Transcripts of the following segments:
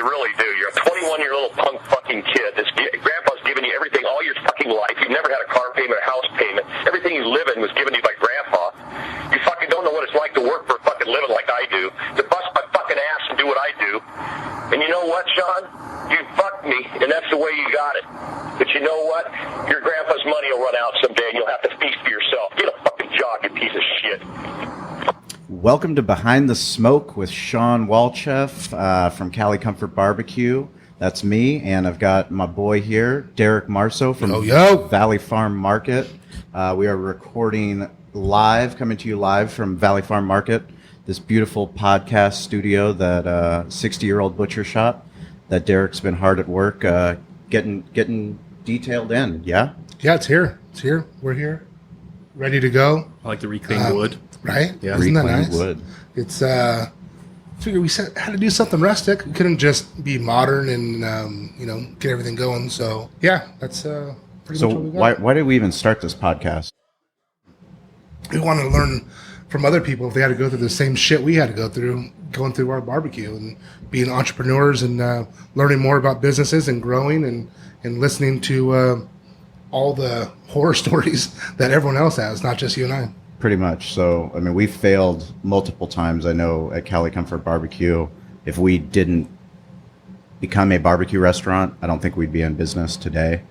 really do. You're a 21-year-old punk fucking kid. Grandpa's given you everything all your fucking life. You've never had a car payment, a house payment. Everything you live in was given to you by Grandpa. You fucking don't know what it's like to work for a fucking living like I do, to bust my fucking ass and do what I do. And you know what, Sean? You fucked me, and that's the way you got it. But you know what? Your grandpa's money will run out someday, and you'll have to feast for yourself. Get a fucking job, you piece of shit. Welcome to Behind the Smoke with Sean Walchef from Cali Comfort Barbecue. That's me, and I've got my boy here, Derek Marceau from Valley Farm Market. We are recording live, coming to you live from Valley Farm Market, this beautiful podcast studio, that 60-year-old butcher shop that Derek's been hard at work getting detailed in. Yeah, it's here. We're here, ready to go. I like the reclaimed wood. Right? Yeah, isn't that reclaimed nice? Wood. It's figured we had to do something rustic. We couldn't just be modern and get everything going. So yeah, that's pretty much what we got. Why did we even start this podcast? We wanted to learn from other people if they had to go through the same shit we had to go through, going through our barbecue and being entrepreneurs and learning more about businesses and growing and listening to all the horror stories that everyone else has, not just you and I. Pretty much. So, I mean, we failed multiple times. I know at Cali Comfort Barbecue, if we didn't become a barbecue restaurant, I don't think we'd be in business today.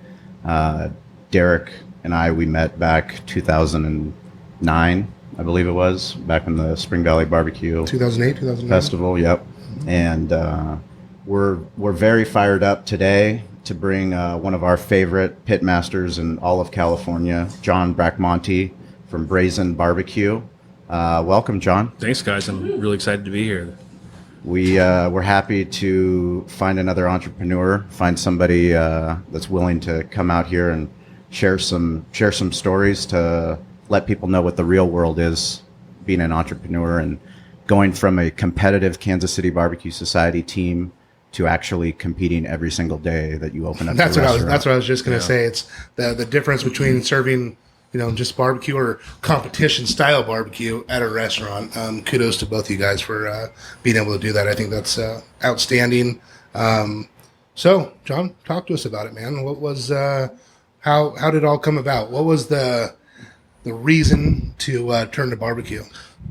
Derek and I, we met back 2009, I believe it was, back in the Spring Valley Barbecue 2009 Festival. Yep. And we're very fired up today to bring one of our favorite pit masters in all of California, John Bracamonte from Brazen BBQ. Welcome, John. Thanks, guys. I'm really excited to be here. We're happy to find another entrepreneur, find somebody that's willing to come out here and share some stories to let people know what the real world is, being an entrepreneur and going from a competitive Kansas City Barbecue Society team to actually competing every single day that you open up. That's what I was just going to say. It's the difference between serving just barbecue or competition style barbecue at a restaurant. Kudos to both of you guys for being able to do that. I think that's outstanding. So, John, talk to us about it, man. What was how did it all come about? What was the reason to turn to barbecue?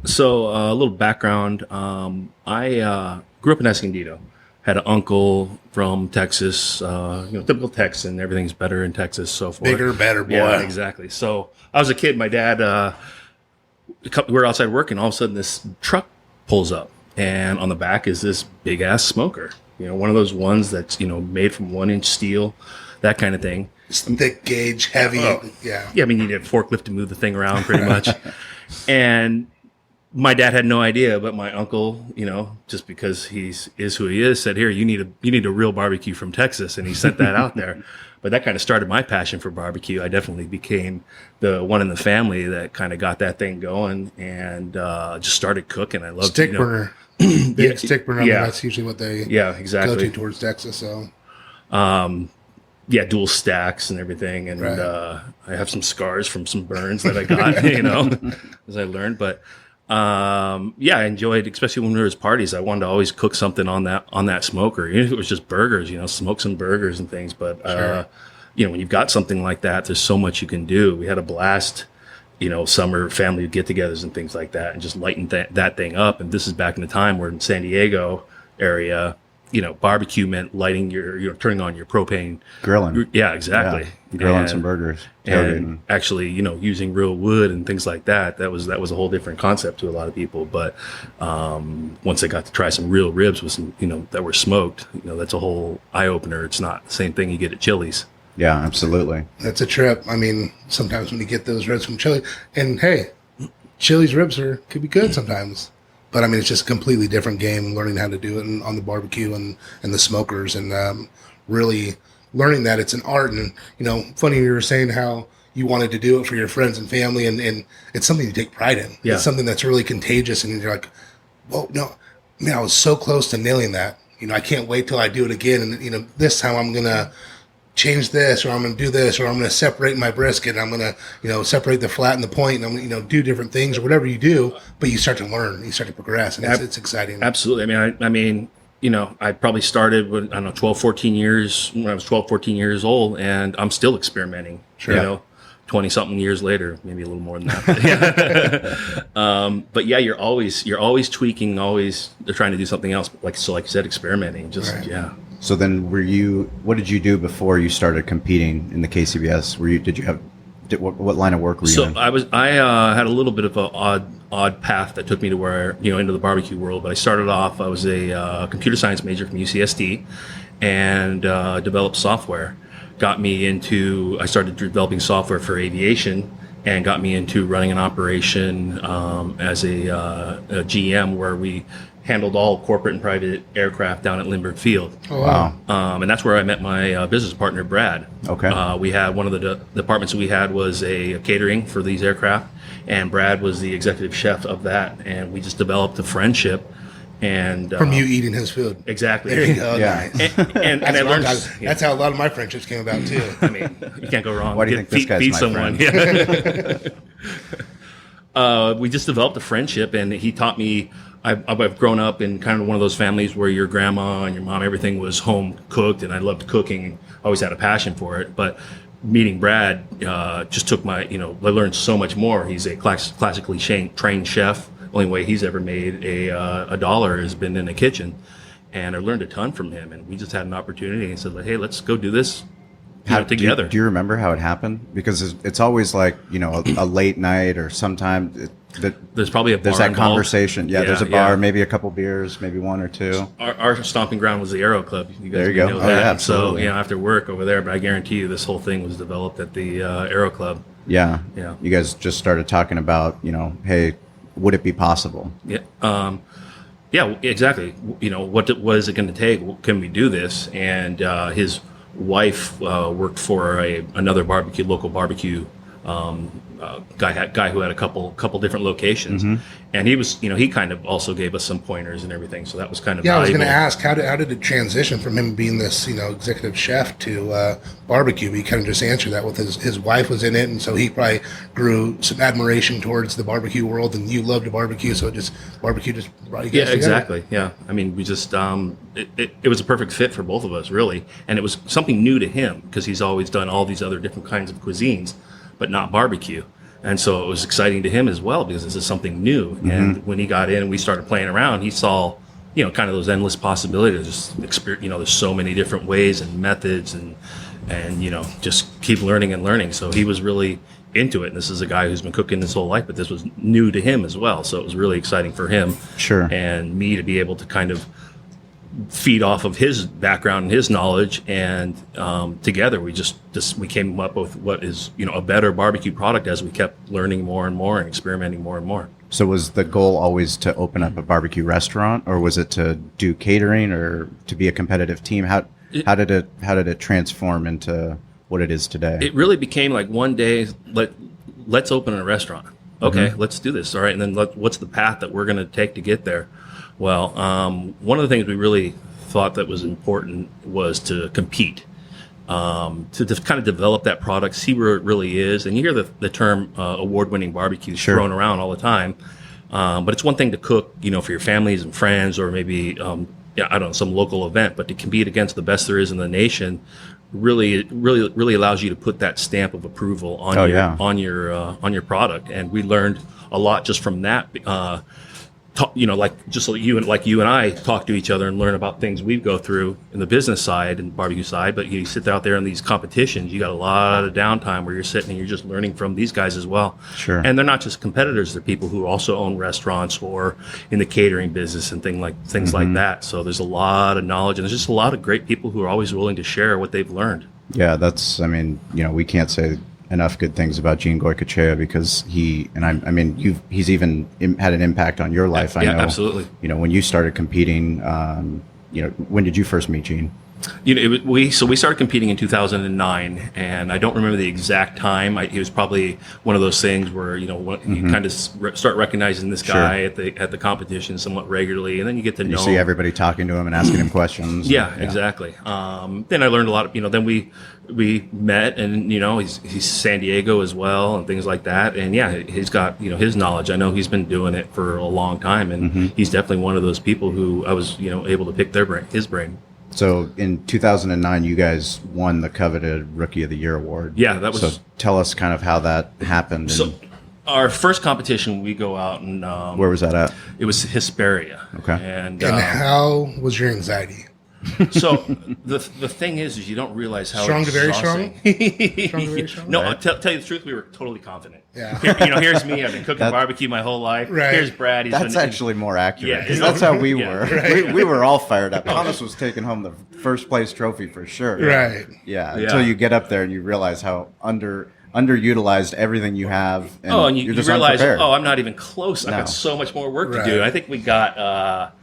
So, a little background. I grew up in Escondido. Had an uncle from Texas, typical Texan. Everything's better in Texas, so forth. Bigger, better, boy. Yeah, exactly. So I was a kid. My dad, we were outside working. All of a sudden, this truck pulls up, and on the back is this big ass smoker. One of those ones that's made from 1-inch steel, that kind of thing. It's thick gauge, heavy. Yeah. I mean, you need a forklift to move the thing around, pretty much. And my dad had no idea, but my uncle, just because is who he is, said, "Here, you need a real barbecue from Texas," and he sent that out there. But that kind of started my passion for barbecue. I definitely became the one in the family that kind of got that thing going and just started cooking. I loved stick burner, big stick burner. Yeah, that's usually what they exactly go to towards Texas. So, dual stacks and everything, and right. I have some scars from some burns that I got, as I learned, but. I enjoyed, especially when there was parties. I wanted to always cook something on that smoker. Even if it was just burgers, smoke some burgers and things. But sure. When you've got something like that, there's so much you can do. We had a blast, summer family get-togethers and things like that, and just lighten that thing up. And this is back in the time where in San Diego area, barbecue meant lighting turning on your propane grilling. Yeah, exactly. Yeah, grilling some burgers. And actually, using real wood and things like that. That was a whole different concept to a lot of people. But once I got to try some real ribs with some, that were smoked, that's a whole eye opener. It's not the same thing you get at Chili's. Yeah, absolutely. That's a trip. I mean, sometimes when you get those ribs from Chili, and hey, Chili's ribs could be good sometimes. But I mean, it's just a completely different game, learning how to do it on the barbecue and the smokers, and really learning that it's an art. And, funny you were saying how you wanted to do it for your friends and family, and it's something you take pride in. Yeah. It's something that's really contagious, and you're like, well, no, man, I was so close to nailing that. I can't wait till I do it again. And, this time I'm going to change this, or I'm going to do this, or I'm going to separate my brisket, and I'm going to, separate the flat and the point, and I'm going to, do different things or whatever you do, but you start to learn, you start to progress, and it's exciting. Absolutely. I mean, I probably started when, I don't know, 12, 14 years, when I was 12, 14 years old, and I'm still experimenting, Sure. 20 something years later, maybe a little more than that. But yeah, you're always tweaking, always trying to do something else. Like you said, experimenting, Right. So then what did you do before you started competing in the KCBS? What line of work were you in? I had a little bit of an odd path that took me to where, into the barbecue world. But I started off, I was a computer science major from UCSD and developed software. I started developing software for aviation and got me into running an operation as a GM where we handled all corporate and private aircraft down at Lindbergh Field. Oh, wow. And that's where I met my business partner, Brad. Okay. We had one of the departments we had was a catering for these aircraft, and Brad was the executive chef of that, and we just developed a friendship. And from you eating his food. Exactly. There you go. Yeah. Nice. And I learned that's how a lot of my friendships came about too. I mean, you can't go wrong. Why do you think this guy's feed my someone? friend? Yeah. We just developed a friendship, and he taught me. I've grown up in kind of one of those families where your grandma and your mom, everything was home cooked, and I loved cooking. Always had a passion for it. But meeting Brad just took I learned so much more. He's a classically trained chef. Only way he's ever made a dollar has been in the kitchen, and I learned a ton from him. And we just had an opportunity and said, "Hey, let's go do this together." Do you remember how it happened? Because it's always like a late night or sometime. There's probably a bar There's that involved. conversation. Yeah, there's a bar, maybe a couple beers, maybe one or two. Our stomping ground was the Aero Club. You guys There you go. know Oh, that. yeah, absolutely. So after work over there, but I guarantee you, this whole thing was developed at the Aero Club. Yeah. Yeah. You guys just started talking about, hey, would it be possible? Yeah. Yeah, exactly. What is it going to take? Can we do this? And his wife worked for another local barbecue guy who had a couple different locations, and he was he kind of also gave us some pointers and everything. So that was kind of I was valuable. going to ask how did it transition from him being this executive chef to barbecue? He kind of just answered that with his wife was in it, and so he probably grew some admiration towards the barbecue world, and you loved to barbecue, so barbecue just brought you guys together. Exactly. Yeah, I mean, we just it was a perfect fit for both of us, really, and it was something new to him because he's always done all these other different kinds of cuisines, but not barbecue. And so it was exciting to him as well because this is something new. And when he got in and we started playing around, he saw, kind of those endless possibilities. There's so many different ways and methods and just keep learning and learning. So he was really into it. And this is a guy who's been cooking his whole life, but this was new to him as well. So it was really exciting for him. Sure. And me to be able to kind of feed off of his background and his knowledge, and together we came up with what is a better barbecue product as we kept learning more and more and experimenting more and more. So was the goal always to open up a barbecue restaurant, or was it to do catering, or to be a competitive team? How did it transform into what it is today? It really became like one day, let's open a restaurant. Okay, let's do this. All right, and then what's the path that we're going to take to get there? Well, one of the things we really thought that was important was to compete, to kind of develop that product, see where it really is. And you hear the term award-winning barbecue thrown around all the time, but it's one thing to cook, for your families and friends, or maybe some local event. But to compete against the best there is in the nation really allows you to put that stamp of approval on your product. And we learned a lot just from that. You and I talk to each other and learn about things we go through in the business side and barbecue side. But you sit out there in these competitions, you got a lot of downtime where you're sitting and you're just learning from these guys as well. Sure. And they're not just competitors; they're people who also own restaurants or in the catering business and things like that. So there's a lot of knowledge, and there's just a lot of great people who are always willing to share what they've learned. Yeah, we can't say enough good things about Gene Goycochea because he's even had an impact on your life. I know. Absolutely. When you started competing, when did you first meet Gene? We started competing in 2009, and I don't remember the exact time. It was probably one of those things where you kind of start recognizing this guy at the competition somewhat regularly, and then you get to know. You see everybody talking to him and asking him questions. Yeah, exactly. Then I learned a lot. Then we met, and he's San Diego as well, and things like that. And yeah, he's got his knowledge. I know he's been doing it for a long time, and he's definitely one of those people who I was able to pick his brain. So in 2009, you guys won the coveted Rookie of the Year award. Yeah, that was. So tell us kind of how that happened. So our first competition, we go out and where was that at? It was Hesperia. Okay. And how was your anxiety? So the thing is you don't realize how strong to very exhausting. strong. Strong to very strong. No, right. Tell you the truth, we were totally confident. Yeah. Here's me. I've been cooking barbecue my whole life. Right. Here's Brad. That's actually more accurate. Yeah, that's how we were. Right. We were all fired up. Thomas was taking home the first place trophy for sure. Right. Yeah. Until you get up there and you realize how underutilized everything you have. And you just realize, unprepared. I'm not even close. I've got so much more work to do. I think we got.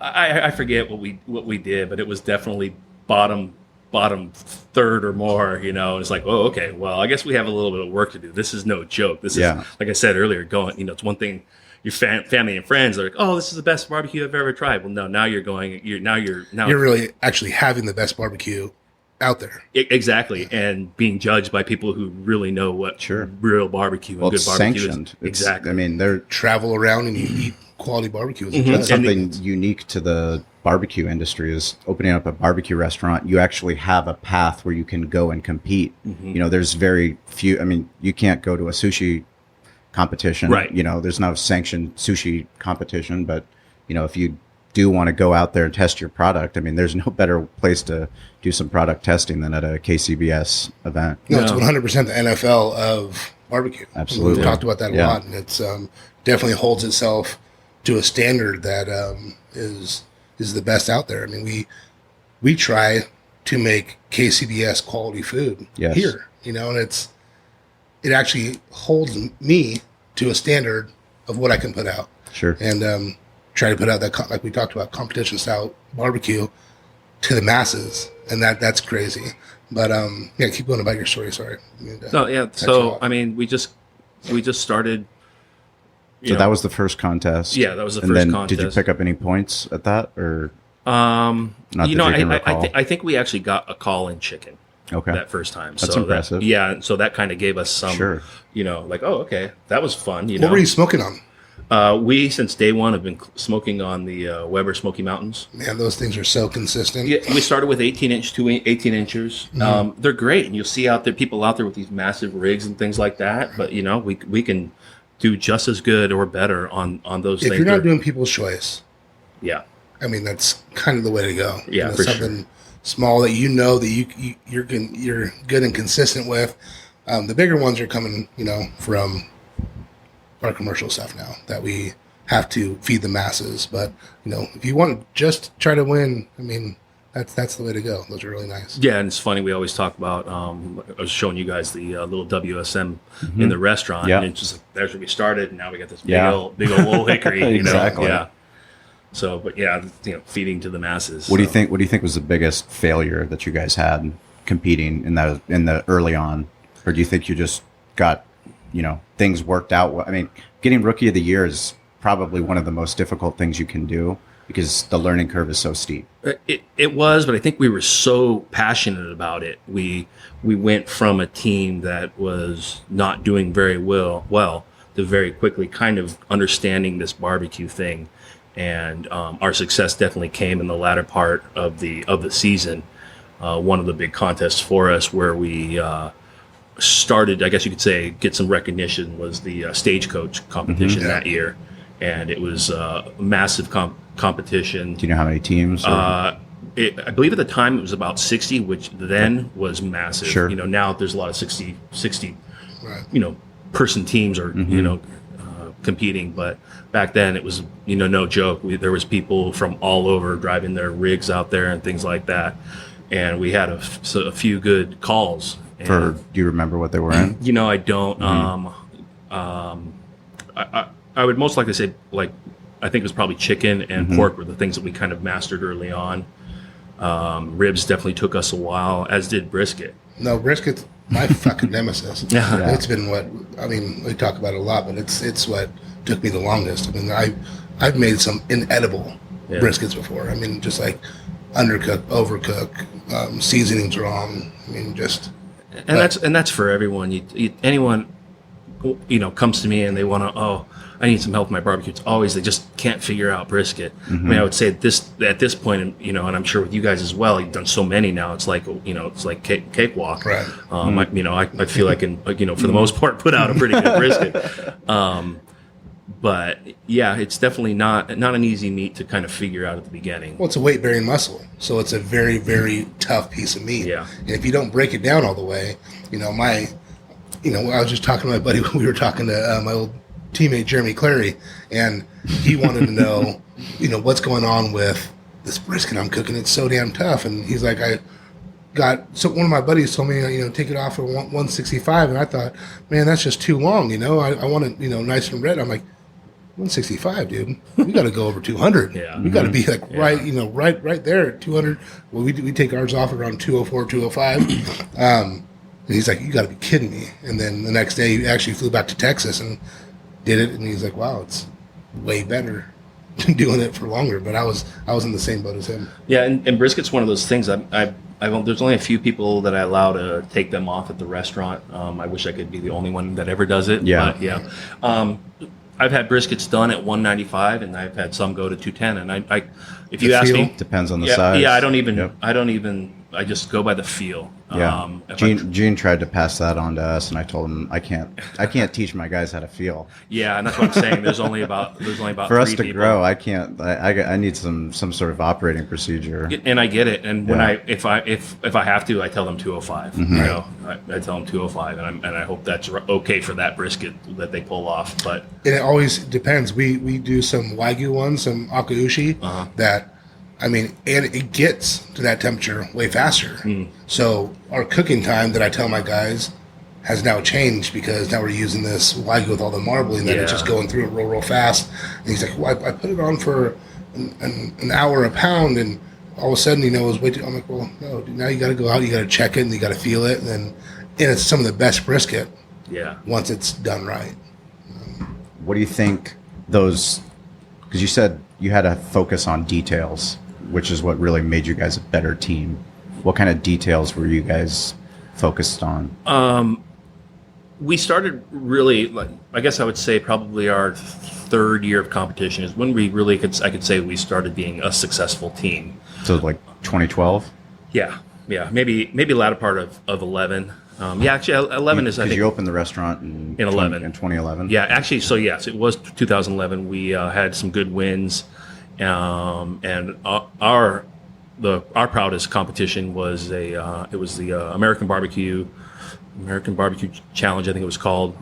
I forget what we did, but it was definitely bottom third or more. It's like, oh, okay. Well, I guess we have a little bit of work to do. This is no joke. This is like I said earlier. It's one thing. Your family and friends are like, oh, this is the best barbecue I've ever tried. Well, no, now you're going. You're really actually having the best barbecue out there. Exactly, and being judged by people who really know what real barbecue and good barbecue sanctioned. is. Exactly. I mean, they're travel around and you eat quality barbecue. That's something unique to the barbecue industry is opening up a barbecue restaurant. You actually have a path where you can go and compete. There's very few. I mean, you can't go to a sushi competition. Right. There's no sanctioned sushi competition, but if you do want to go out there and test your product, I mean, there's no better place to do some product testing than at a KCBS event. No, it's 100% the NFL of barbecue. Absolutely. We've talked about that a lot, and it's definitely holds itself to a standard that is the best out there. I mean, we try to make KCBS quality food here, and it actually holds me to a standard of what I can put out. Sure. And try to put out that, like we talked about, competition style barbecue to the masses, and that's crazy. But keep going about your story. Sorry. No, yeah. So I mean, we just started. So that was the first contest. Yeah, that was the first contest. Did you pick up any points at that, or? I think we actually got a call in chicken. Okay. That first time. That's impressive. So that kind of gave us some. Like, oh, okay, that was fun. What were you smoking on? We, since day one, have been smoking on the Weber Smoky Mountains. Man, those things are so consistent. Yeah, we started with 18-inch to 18-inchers. They're great, and you'll see people out there with these massive rigs and things like that. But we can do just as good or better on those things. If you're not doing people's choice, I mean, that's kind of the way to go. Yeah, for something small that that you're good and consistent with. The bigger ones are coming, from our commercial stuff now that we have to feed the masses. But if you want to just try to win, I mean, that's the way to go. Those are really nice. Yeah, and it's funny. We always talk about. I was showing you guys the little WSM in the restaurant, and it's just like, there's where we started, and now we got this big old old hickory. Exactly. Yeah. So, but feeding to the masses. What do you think? What do you think was the biggest failure that you guys had competing in the early on, or do you think you just got things worked out? I mean, getting Rookie of the Year is probably one of the most difficult things you can do because the learning curve is so steep. It was, but I think we were so passionate about it. We went from a team that was not doing very well to very quickly kind of understanding this barbecue thing. And our success definitely came in the latter part of the season. One of the big contests for us where we started, I guess you could say, get some recognition was the Stagecoach competition that year, and it was a massive competition. Do you know how many teams? I believe at the time it was about 60, which then was massive. Sure. Now there's a lot of 60 person teams or competing, but back then it was no joke. There was people from all over driving their rigs out there and things like that, and we had a few good calls. Do you remember what they were in? I don't. I would most likely say, like, I think it was probably chicken and pork were the things that we kind of mastered early on. Ribs definitely took us a while, as did brisket. No, brisket's my fucking nemesis. Yeah. It's been we talk about it a lot, but it's what took me the longest. I mean, I've made some inedible briskets before. I mean, just like undercook, overcook, seasonings wrong. I mean, just that's for everyone. Anyone comes to me and they want to, I need some help with my barbecue. It's always they just can't figure out brisket. I mean, I would say at this point, and I'm sure with you guys as well, you've done so many now. It's like it's like cakewalk. Right. I feel I can for the most part put out a pretty good brisket. But yeah, it's definitely not an easy meat to kind of figure out at the beginning. Well, it's a weight bearing muscle, so it's a very, very tough piece of meat. Yeah. And if you don't break it down all the way, I was just talking to my buddy when we were talking to my old teammate Jeremy Clary, and he wanted to know, what's going on with this brisket I'm cooking. It's so damn tough, and he's like, one of my buddies told me, take it off at 165, and I thought, man, that's just too long. I want it, nice and red. I'm like, 165, dude. We got to go over 200. Yeah. We got to be like right there at 200. Well, we take ours off around 204, 205. And he's like, you got to be kidding me. And then the next day, he actually flew back to Texas and did it. And he's like, wow, it's way better doing it for longer. But I was in the same boat as him. Yeah, and brisket's one of those things. There's only a few people that I allow to take them off at the restaurant. I wish I could be the only one that ever does it. Yeah. But yeah. I've had briskets done at 195, and I've had some go to 210. And if you ask me, depends on the size. Yeah, I just go by the feel. Yeah. Gene tried to pass that on to us, and I told him I can't teach my guys how to feel. Yeah, and that's what I'm saying. There's only about for us to grow. I can't. I need some sort of operating procedure. And I get it. And when if I have to, I tell them 205. I tell them 205, and I hope that's okay for that brisket that they pull off. But and it always depends. We do some Wagyu ones, some Akaushi that. I mean, and it gets to that temperature way faster. So our cooking time that I tell my guys has now changed because now we're using this Wagyu with all the marbling that it's just going through it real fast. And he's like, well, I put it on for an hour a pound, and all of a sudden, it was way too. I'm like, well, no, dude, now you got to go out, you got to check it, and you got to feel it, and it's some of the best brisket. Yeah. Once it's done right. What do you think those? Because you said you had to focus on details, which is what really made you guys a better team. What kind of details were you guys focused on? We started really, I guess I would say probably our third year of competition is when we really I could say we started being a successful team. So like 2012? Yeah. Maybe latter part of 11. Actually 11 is, I think. You opened the restaurant in 11. In 2011? Yeah, actually, so yes, it was 2011. We had some good wins. And our proudest competition was the American BBQ Challenge, I think it was called,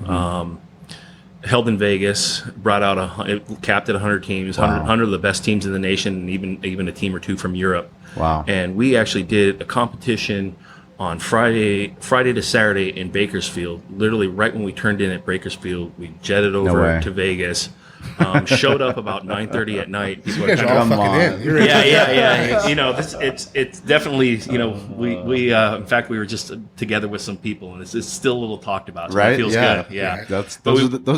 held in Vegas. Brought out it capped at 100 teams, 100 of the best teams in the nation, and even a team or two from Europe. Wow! And we actually did a competition on Friday to Saturday in Bakersfield. Literally, right when we turned in at Bakersfield, we jetted over to Vegas. Showed up about 9:30 at night. People you guys are all fucking in. Yeah. It's definitely, we in fact we were just together with some people, and it's still a little talked about. So right? It feels good. Yeah. Those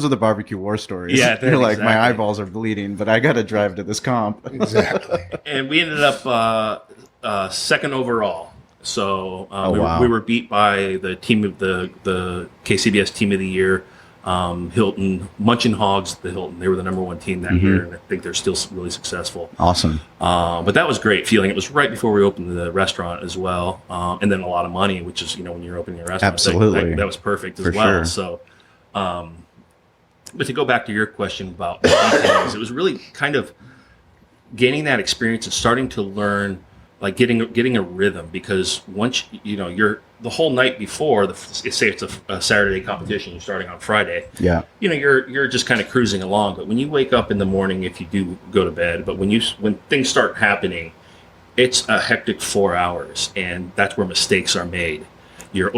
are the BBQ War Stories. Yeah. You're like, my eyeballs are bleeding, but I got to drive to this comp. Exactly. And we ended up second overall. So we were beat by the team of the KCBS Team of the Year. Hilton, Munchin Hogs, the Hilton. They were the number one team that year, and I think they're still really successful. Awesome. But that was great feeling. It was right before we opened the restaurant as well, and then a lot of money, which is when you're opening a restaurant, absolutely, that was perfect as For well. sure. So, but to go back to your question about the details, it was really kind of gaining that experience and starting to learn, like getting a rhythm, because once you're the whole night before, say it's a Saturday competition, you're starting on Friday. Yeah. You're just kind of cruising along. But when you wake up in the morning, if you do go to bed, but when things start happening, it's a hectic 4 hours, and that's where mistakes are made. You're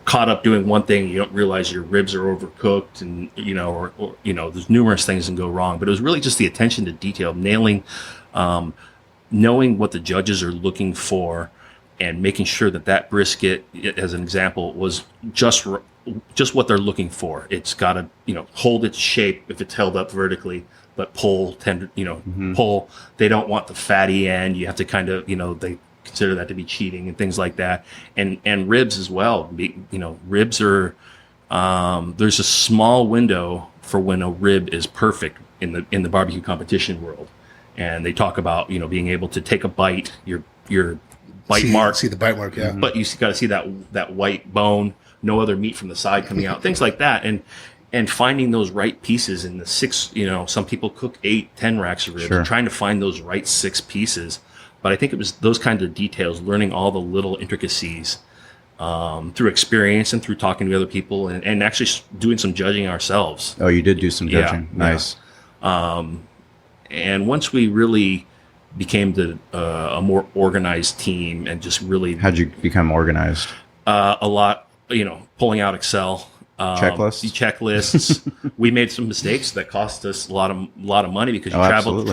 caught up doing one thing, you don't realize your ribs are overcooked, and there's numerous things that can go wrong. But it was really just the attention to detail, nailing knowing what the judges are looking for and making sure that brisket, as an example, was just what they're looking for. It's got to, hold its shape if it's held up vertically, but pull tender, pull. They don't want the fatty end. You have to kind of, they consider that to be cheating and things like that. And ribs as well. Ribs are, there's a small window for when a rib is perfect in the barbecue competition world. And they talk about, being able to take a bite, your bite mark. See the bite mark, yeah. But you got to see that white bone, no other meat from the side coming out, things like that. And finding those right pieces in the 6, some people cook 8, 10 racks of ribs, Sure. and trying to find those right 6 pieces. But I think it was those kinds of details, learning all the little intricacies through experience and through talking to other people and actually doing some judging ourselves. Oh, you did do some judging. Yeah, nice. Yeah. And once we really became a more organized team and just really... How'd you become organized? A lot, pulling out Excel. Checklists. We made some mistakes that cost us a lot of money because you traveled.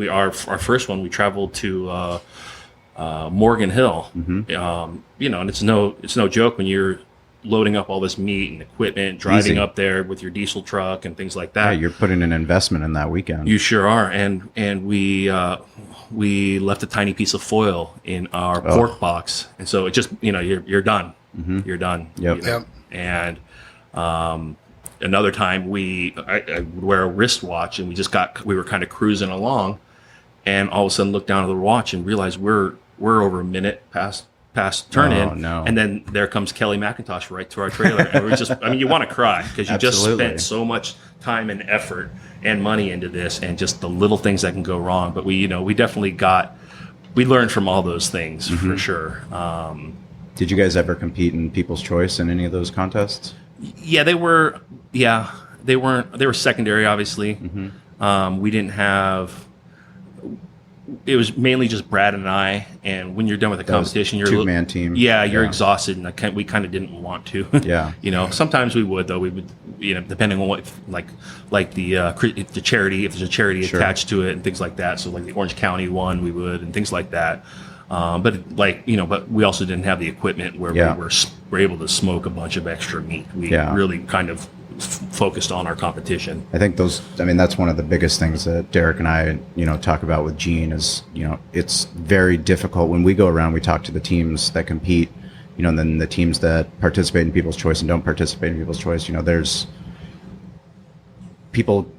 Our first one, we traveled to Morgan Hill. Mm-hmm. And it's no joke when you're loading up all this meat and equipment, driving up there with your diesel truck and things like that. Yeah, you're putting an investment in that weekend. You sure are. And we left a tiny piece of foil in our pork box, and so it just you're done. Mm-hmm. You're done. Yep. Yep. And another time I would wear a wristwatch, and we were kind of cruising along, and all of a sudden look down at the watch and realize we're over a minute past turn in. Oh, no. And then there comes Kelly McIntosh right to our trailer. And we're just, you want to cry because you just spent so much time and effort and money into this, and just the little things that can go wrong. But we definitely we learned from all those things for sure. Did you guys ever compete in People's Choice in any of those contests? Yeah, they were secondary, obviously. Mm-hmm. We didn't have. It was mainly just Brad and I, and when you're done with the competition, you're a two-man team. Yeah, you're exhausted, and we kind of didn't want to. Yeah. Sometimes we would, though. We would, depending on what, like the charity, if there's a charity attached to it, and things like that. So like the Orange County one, we would, and things like that. But we also didn't have the equipment where we were able to smoke a bunch of extra meat. We really kind of focused on our competition. I think that's one of the biggest things that Derek and I, talk about with Gene is, it's very difficult when we go around, we talk to the teams that compete, and then the teams that participate in People's Choice and don't participate in People's Choice, there's people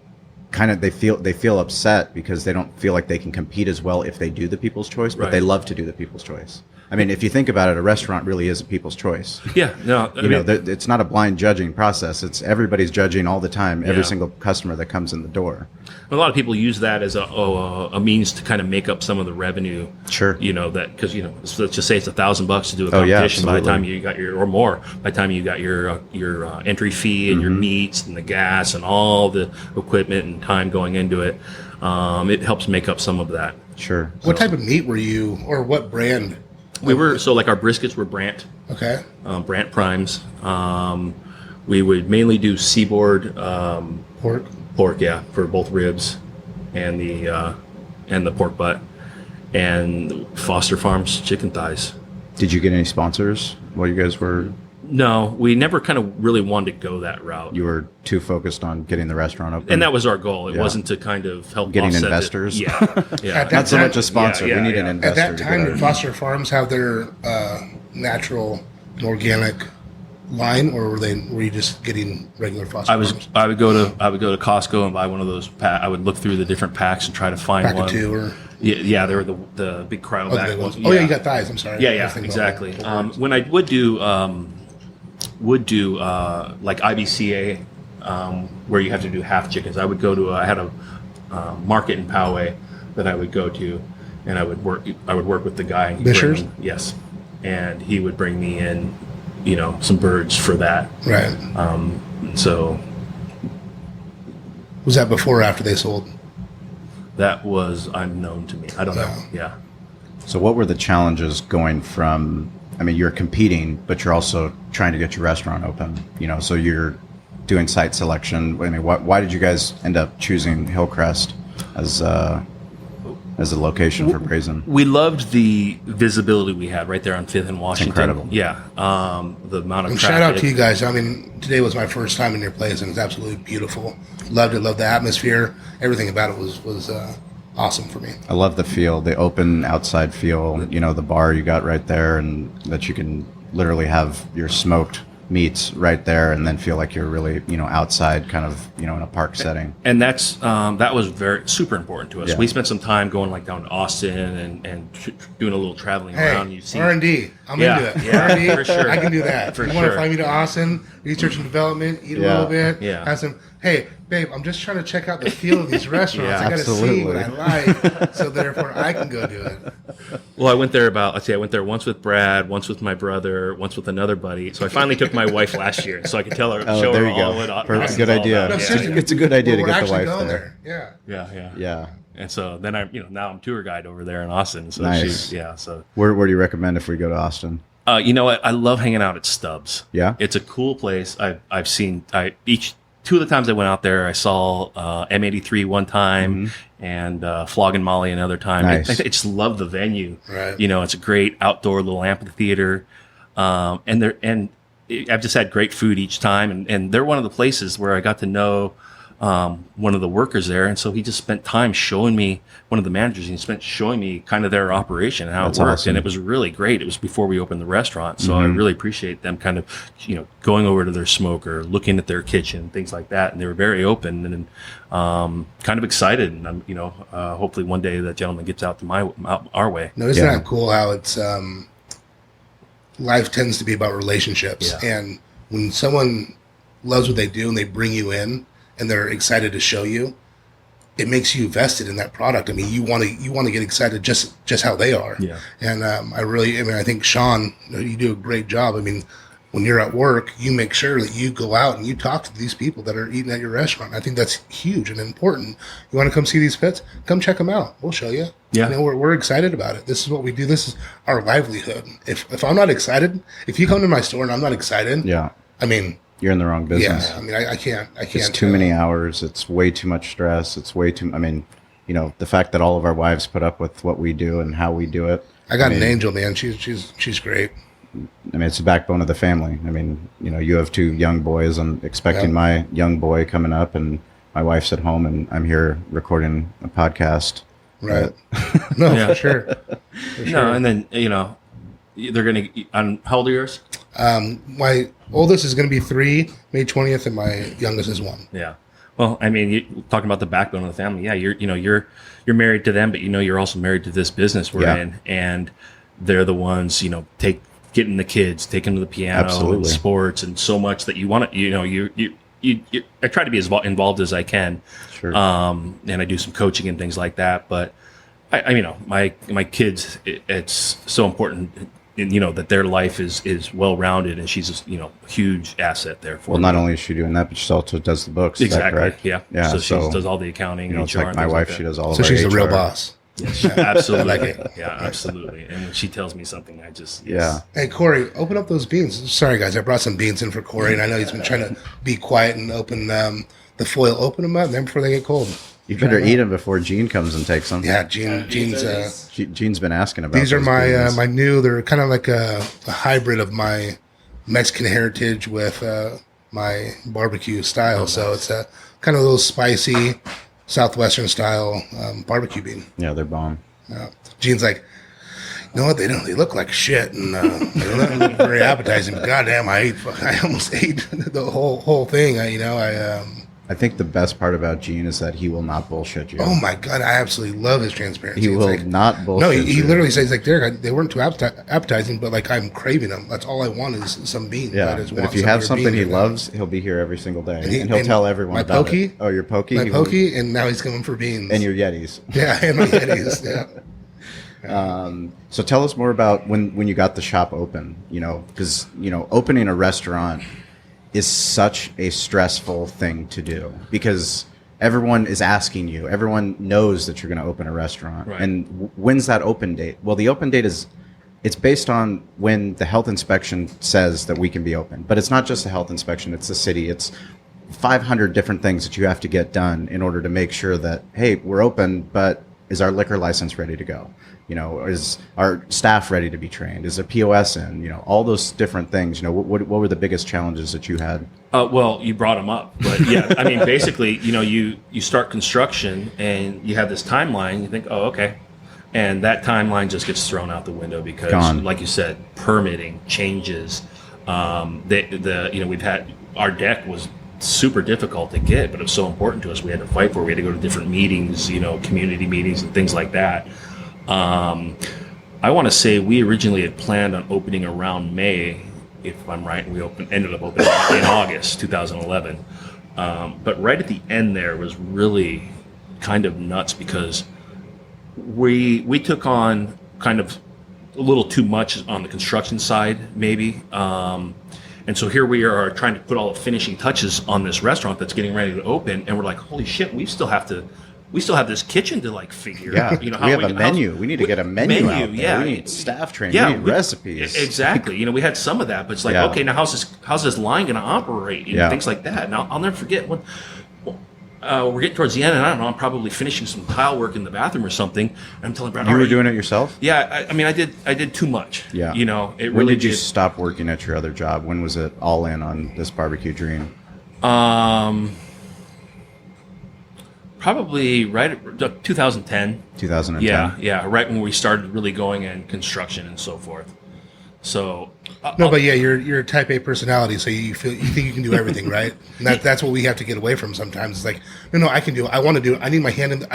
they feel upset because they don't feel like they can compete as well if they do the People's Choice, but they love to do the People's Choice. I mean, if you think about it, a restaurant really is a people's choice. Yeah, no, it's not a blind judging process. It's everybody's judging all the time, every single customer that comes in the door. A lot of people use that as a means to kind of make up some of the revenue. Sure. Because let's just say it's $1,000 to do a competition. By the time you got by the time you got your entry fee and your meats and the gas and all the equipment and time going into it, it helps make up some of that. Sure. What type of meat were you, or what brand? We were our briskets were Brandt. Okay. Brandt primes. We would mainly do seaboard pork, for both ribs and the pork butt, and Foster Farms chicken thighs. Did you get any sponsors while you guys were? No, we never kind of really wanted to go that route. You were too focused on getting the restaurant open, and that was our goal. It wasn't to kind of help getting investors. Not so much a sponsor. We need an investor. At that time, did Foster Farms have their natural and organic line, or were you just getting regular Foster Farms? I would go to Costco and buy one of those. I would look through the different packs and try to find one. Two or. Yeah, they were the big cryo back ones. Oh yeah, you got thighs. I'm sorry. Yeah, exactly. When I would do like IBCA, where you have to do half chickens, I would go to I had a market in Poway that I would go to, and I would work with the guy. Bishers? Yes, and he would bring me in, some birds for that. Right. So was that before or after they sold? That was unknown to me. I don't know. Yeah. So what were the challenges going from? I mean, you're competing, but you're also trying to get your restaurant open. So you're doing site selection. I mean, why did you guys end up choosing Hillcrest as? as a location for Brazen? We loved the visibility we had right there on 5th and Washington. Incredible. Yeah. The amount of traffic. Shout out to you guys. I mean, today was my first time in your place, and it's absolutely beautiful. Loved it. Loved the atmosphere. Everything about it was awesome for me. I love the feel, the open outside feel. The bar you got right there, and that you can literally have your smoked meats right there, and then feel like you're really outside, kind of in a park setting. And that's that was super important to us. Yeah. We spent some time going down to Austin and doing a little traveling around. You see R&D. I'm Yeah, into it. yeah, R&D, for sure. I can do that. For You want to sure. fly me to Austin, research and development, eat a Yeah. little bit, Yeah. have some. Hey, babe, I'm just trying to check out the feel of these restaurants. Yeah, I got to see absolutely. what I like, so therefore I can go do it. Well, I went there once with Brad, once with my brother, once with another buddy. So I finally took my wife last year, so I could tell her, show there her you go. all what Perfect. Austin's Good all idea. about. No, Yeah, seriously, it's a good idea to we're get the actually wife going there. Yeah. Yeah. Yeah. And so then now I'm tour guide over there in Austin. So Nice. So Where do you recommend if we go to Austin? you know what? I love hanging out at Stubbs. Yeah? It's a cool place. I've seen two of the times I went out there, I saw M83 one time and Flogging Molly another time. Nice. I just love the venue. Right. It's a great outdoor little amphitheater, and I've just had great food each time, and they're one of the places where I got to know one of the workers there, and so he just spent time showing me, one of the managers, he spent showing me kind of their operation and how That's it worked, awesome. and it was really great. It was before we opened the restaurant, so I really appreciate them kind of going over to their smoker, looking at their kitchen, things like that, and they were very open and kind of excited, and I'm hopefully one day that gentleman gets out to our way. No, isn't Yeah. that cool how it's life tends to be about relationships, Yeah. and when someone loves what they do and they bring you in and they're excited to show you, it makes you vested in that product. I mean, you want to get excited just how they are. Yeah. And I think Sean, you do a great job. I mean, when you're at work, you make sure that you go out and you talk to these people that are eating at your restaurant. I think that's huge and important. You want to come see these pits? Come check them out. We'll show you. Yeah. We're excited about it. This is what we do. This is our livelihood. If I'm not excited, if you come to my store and I'm not excited, Yeah. I mean, You're in the wrong business. yeah, I mean, I can't. It's too many hours. It's way too much stress. It's way too. I mean, the fact that all of our wives put up with what we do and how we do it. I got an angel, man. She's great. I mean, it's the backbone of the family. I mean, you have two young boys. I'm expecting my young boy coming up, and my wife's at home, and I'm here recording a podcast. Right. No, Yeah. for sure. No, and then they're gonna. How old are yours? My oldest is going to be 3, May 20th, and my youngest is 1. Yeah. Well, I mean, you talking about the backbone of the family. Yeah, you're married to them, but you're also married to this business we're Yeah. in, and they're the ones getting the kids, taking them to the piano, Absolutely. and sports, and so much that you want to. I try to be as involved as I can, Sure. and I do some coaching and things like that. But my kids, it's so important. That their life is well rounded, and she's a huge asset there for Well, me. not only is she doing that, but she also does the books. Is that Exactly. correct? Yeah. Yeah. So she does all the accounting. It's HR, like and my things wife. like She that. does all of So our she's the real HR. boss. Absolutely. I like it. Yeah, absolutely. And when she tells me something, I just Yeah. Hey, Corey, open up those beans. Sorry, guys. I brought some beans in for Corey, and I know he's been trying to be quiet and open the foil. Open them up, and then before they get cold. You better eat them before Gene comes and takes them. Yeah, Gene's... Gene's been asking about. These are those my beans. my new. They're kind of like a hybrid of my Mexican heritage with my barbecue style. So it's a kind of a little spicy Southwestern style barbecue bean. Yeah, they're bomb. Gene's like, you know what? They don't. They look like shit, and they don't look very appetizing. But goddamn, I almost ate the whole thing. I think the best part about Gene is that he will not bullshit you. Oh my god, I absolutely love his transparency. He It's will like, not bullshit No, you. he literally says like, Derek, they weren't too appetizing, but like I'm craving them. That's all I want is some beans. I Yeah, just but want if you some have of your something beans he right now. loves, he'll be here every single day, And and he'll tell everyone my about pokey, it. Oh, your pokey, my He will- pokey, and now he's coming for beans. and your Yetis. yeah, and my Yetis. Yeah. So tell us more about when you got the shop open. Because opening a restaurant is such a stressful thing to do because everyone is asking you. Everyone knows that you're going to open a restaurant, Right. and when's that open date? Well, the open date it's based on when the health inspection says that we can be open. But it's not just the health inspection; it's the city. It's 500 different things that you have to get done in order to make sure that hey, we're open, but is our liquor license ready to go? Is our staff ready to be trained? Is the POS in? All those different things. What were the biggest challenges that you had? Well, you brought them up, but yeah, I mean, basically, you start construction and you have this timeline. You think, oh, okay, and that timeline just gets thrown out the window because, like you said, permitting changes. We've had our deck was super difficult to get, but it was so important to us. We had to fight for it. We had to go to different meetings, community meetings and things like that. I want to say we originally had planned on opening around May, if I'm right, and we ended up opening in August 2011. But right at the end there was really kind of nuts because we took on kind of a little too much on the construction side, maybe. And so here we are trying to put all the finishing touches on this restaurant that's getting ready to open, and we're like, holy shit, we still have this kitchen to figure. Yeah, we have a menu. We need to get a menu out there. Yeah, we need staff training. We need recipes. Exactly. We had some of that, but it's like, okay, now how's this line going to operate? Things like that. Now I'll never forget when we're getting towards the end, and I don't know, I'm probably finishing some tile work in the bathroom or something. And I'm telling Brad, you were doing it yourself? Yeah, I mean, I did too much. Yeah, When did you stop working at your other job? When was it all in on this barbecue dream? Probably right at 2010. 2010. Yeah, right when we started really going in construction and so forth. So but you're a type A personality, so you think you can do everything, right? And that's what we have to get away from sometimes. It's like, no, I can do it. I want to do it. I need my hand in.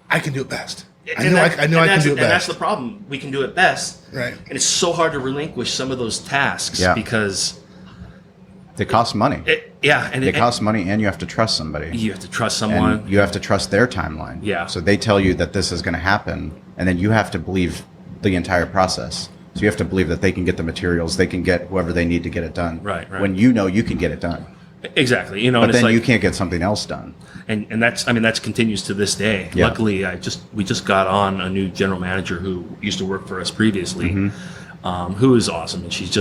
I can do it best. I know I can do it best. And that's the problem. We can do it best, right? And it's so hard to relinquish some of those tasks because they cost money. They cost money, and you have to trust somebody. You have to trust someone. And you have to trust their timeline. Yeah. So they tell you that this is going to happen, and then you have to believe the entire process. So you have to believe that they can get the materials, they can get whoever they need to get it done. Right. When you can get it done. Exactly. But then you can't get something else done. And that continues to this day. Yeah. Luckily, we just got on a new general manager who used to work for us previously, who is awesome, and she's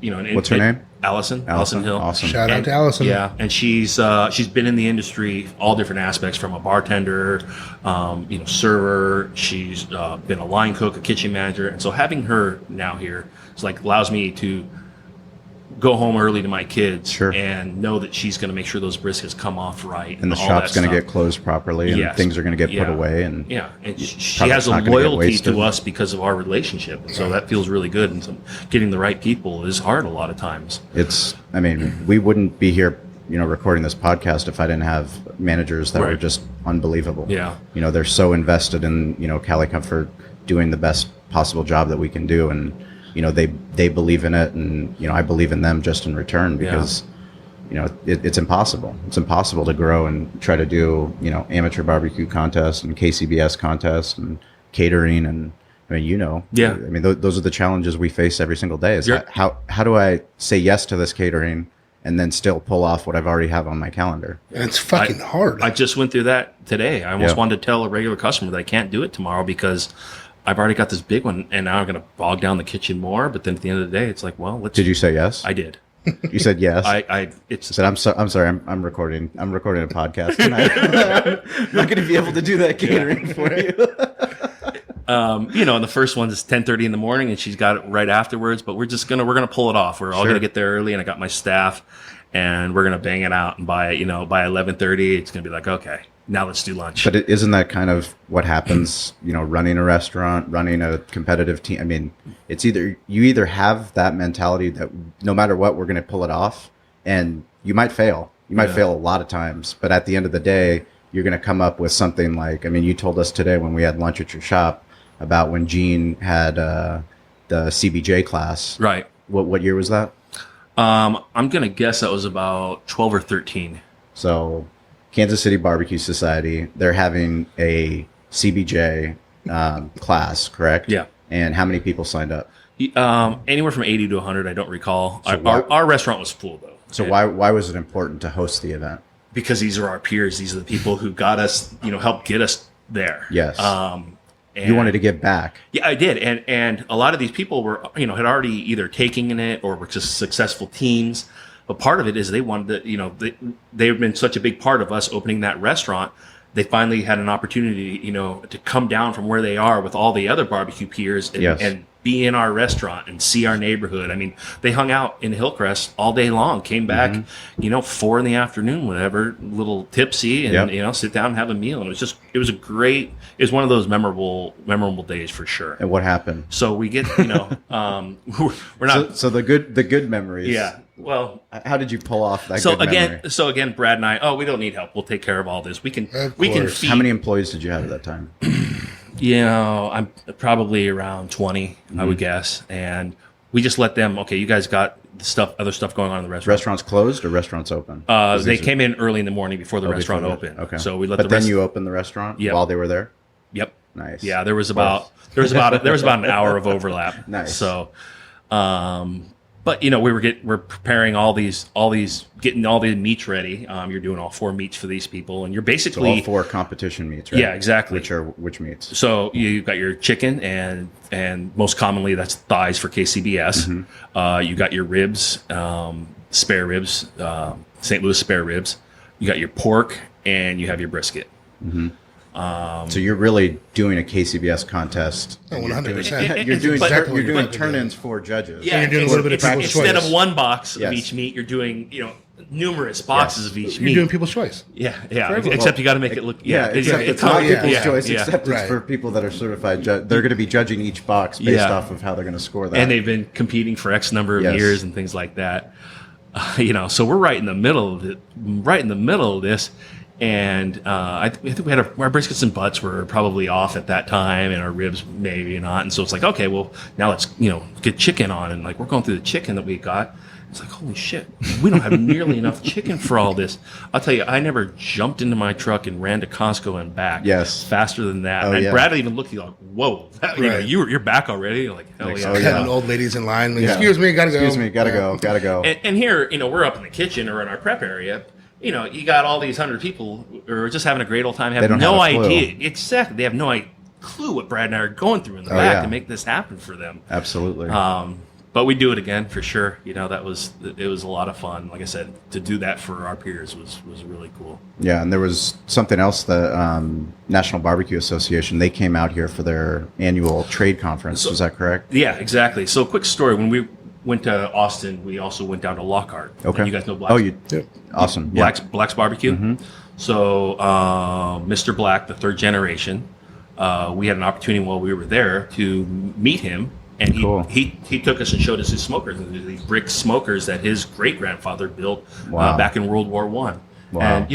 what's her name? Allison Hill. Awesome. Shout out to Allison. Yeah, and she's been in the industry, all different aspects, from a bartender, server. She's been a line cook, a kitchen manager, and so having her now here is allows me to go home early to my kids and know that she's going to make sure those briskets come off right, and the shop's going to get closed properly, and things are going to get put away, and she has a loyalty to us because of our relationship, and so that feels really good. And getting the right people is hard a lot of times. We wouldn't be here, recording this podcast if I didn't have managers that were just unbelievable. Yeah, they're so invested in Cali Comfort doing the best possible job that we can do, and they believe in it, and I believe in them just in return, because it's impossible. It's impossible to grow and try to do amateur barbecue contests and KCBS contests and catering, and those are the challenges we face every single day. Is how do I say yes to this catering and then still pull off what I've already have on my calendar? And it's fucking hard. I just went through that today. I almost wanted to tell a regular customer that I can't do it tomorrow because I've already got this big one, and now I'm going to bog down the kitchen more. But then at the end of the day, it's like, well, let's. Did you say yes? I did. You said yes. I said I'm sorry. I'm recording. I'm recording a podcast tonight. I'm not going to be able to do that catering for you. And the first one is 10:30 in the morning, and she's got it right afterwards. But we're gonna pull it off. We're all gonna get there early, and I got my staff, and we're gonna bang it out. And by 11:30, it's gonna be like, okay, now let's do lunch. But isn't that kind of what happens, running a restaurant, running a competitive team? It's you either have that mentality that no matter what, we're going to pull it off, and you might fail. You might fail a lot of times, but at the end of the day, you're going to come up with something like, you told us today when we had lunch at your shop about when Gene had the CBJ class. Right. What year was that? I'm going to guess that was about 12 or 13. So Kansas City Barbecue Society, they're having a CBJ class, correct? Yeah. And how many people signed up? Anywhere from 80 to 100, I don't recall. So our restaurant was full, though. So why was it important to host the event? Because these are our peers. These are the people who got us, helped get us there. Yes. You wanted to give back. Yeah, I did. And a lot of these people were, had already either taken it or were just successful teams. But part of it is they wanted to, they've been such a big part of us opening that restaurant. they finally had an opportunity, to come down from where they are with all the other barbecue peers and be in our restaurant and see our neighborhood. I mean, they hung out in Hillcrest all day long, came back, 4 p.m, whatever, a little tipsy, and, sit down and have a meal. And it was one of those memorable days for sure. And what happened? So we get, we're not. So the good memories. Yeah. Well, how did you pull off that? So again, Brad and I, we don't need help. We'll take care of all this. We can feed. How many employees did you have at that time? I'm probably around 20, I would guess. And we just let them, okay, you guys got other stuff going on in the restaurant. Restaurants closed or restaurants open? They came in early in the morning before the restaurant opened. Okay. So we let But then you opened the restaurant while they were there? Yep. Nice. Yeah, there was about an hour of overlap. Nice. So, but we're preparing all these, getting all the meats ready. You're doing all 4 meats for these people, and you're basically all 4 competition meats, right? Yeah, exactly. Which meats? So you've got your chicken, and most commonly that's thighs for KCBS. You got your ribs, spare ribs, St. Louis spare ribs. You got your pork, and you have your brisket. So you're really doing a KCBS contest. 100%. You're doing exactly you're doing turn-ins for judges. Yeah, you're doing a little bit of people's instead choice. of one box of Yes. each meat, you're doing numerous boxes of each You're meat. doing people's choice. Yeah. Except you got to make it look. It's not people's yeah. choice, Yeah. except it's for people that are certified. They're going to be judging each box based off of how they're going to score that. And they've been competing for X number of years and things like that. So we're right in the middle of it, right in the middle of this. And I think we had our briskets and butts were probably off at that time, and our ribs maybe not. And so it's like, okay, well, now let's get chicken on. And like we're going through the chicken that we got. It's like, holy shit, we don't have nearly enough chicken for all this. I'll tell you, I never jumped into my truck and ran to Costco and back. Yes. Faster than that. Oh, and yeah. Brad even looked at you like, whoa, you're back already. You're like, hell yeah. Having old ladies in line. Like, excuse me, gotta go. Gotta go. And here, we're up in the kitchen or in our prep area. You got all these 100 people who are just having a great old time, have no idea. Exactly. They have no clue what Brad and I are going through in the back to make this happen for them. Absolutely. But we do it again for sure. It was a lot of fun. Like I said, to do that for our peers was really cool. Yeah, and there was something else, the National Barbecue Association, they came out here for their annual trade conference. Was that correct? Yeah, exactly. So quick story. When we went to Austin, we also went down to Lockhart. Okay. And you guys know Black's? Oh, you did. Awesome. Black's Barbecue. So Mr. Black, the 3rd generation, we had an opportunity while we were there to meet him. And he took us and showed us his smokers, these brick smokers that his great grandfather built back in World War I. Wow. And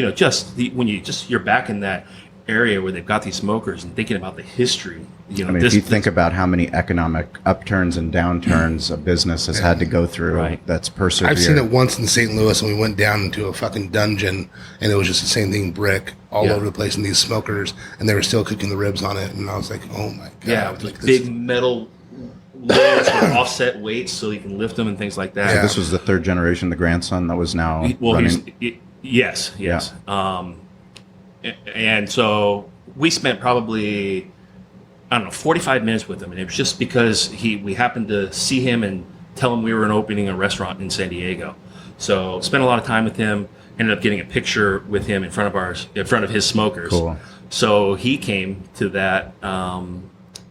when you're back in that area where they've got these smokers and thinking about the history. If you think about how many economic upturns and downturns a business has had to go through, that's persevered. I've seen it once in St. Louis, and we went down into a fucking dungeon, and it was just the same thing, brick all over the place in these smokers, and they were still cooking the ribs on it, and I was like, oh my god, yeah, like big metal lids with offset weights so you can lift them and things like that. So this was the 3rd generation, the grandson that was now running. Yes. And so we spent probably, 45 minutes with him, and it was just because we happened to see him and tell him we were opening a restaurant in San Diego. So spent a lot of time with him. Ended up getting a picture with him in front of his smokers. Cool. So he came to that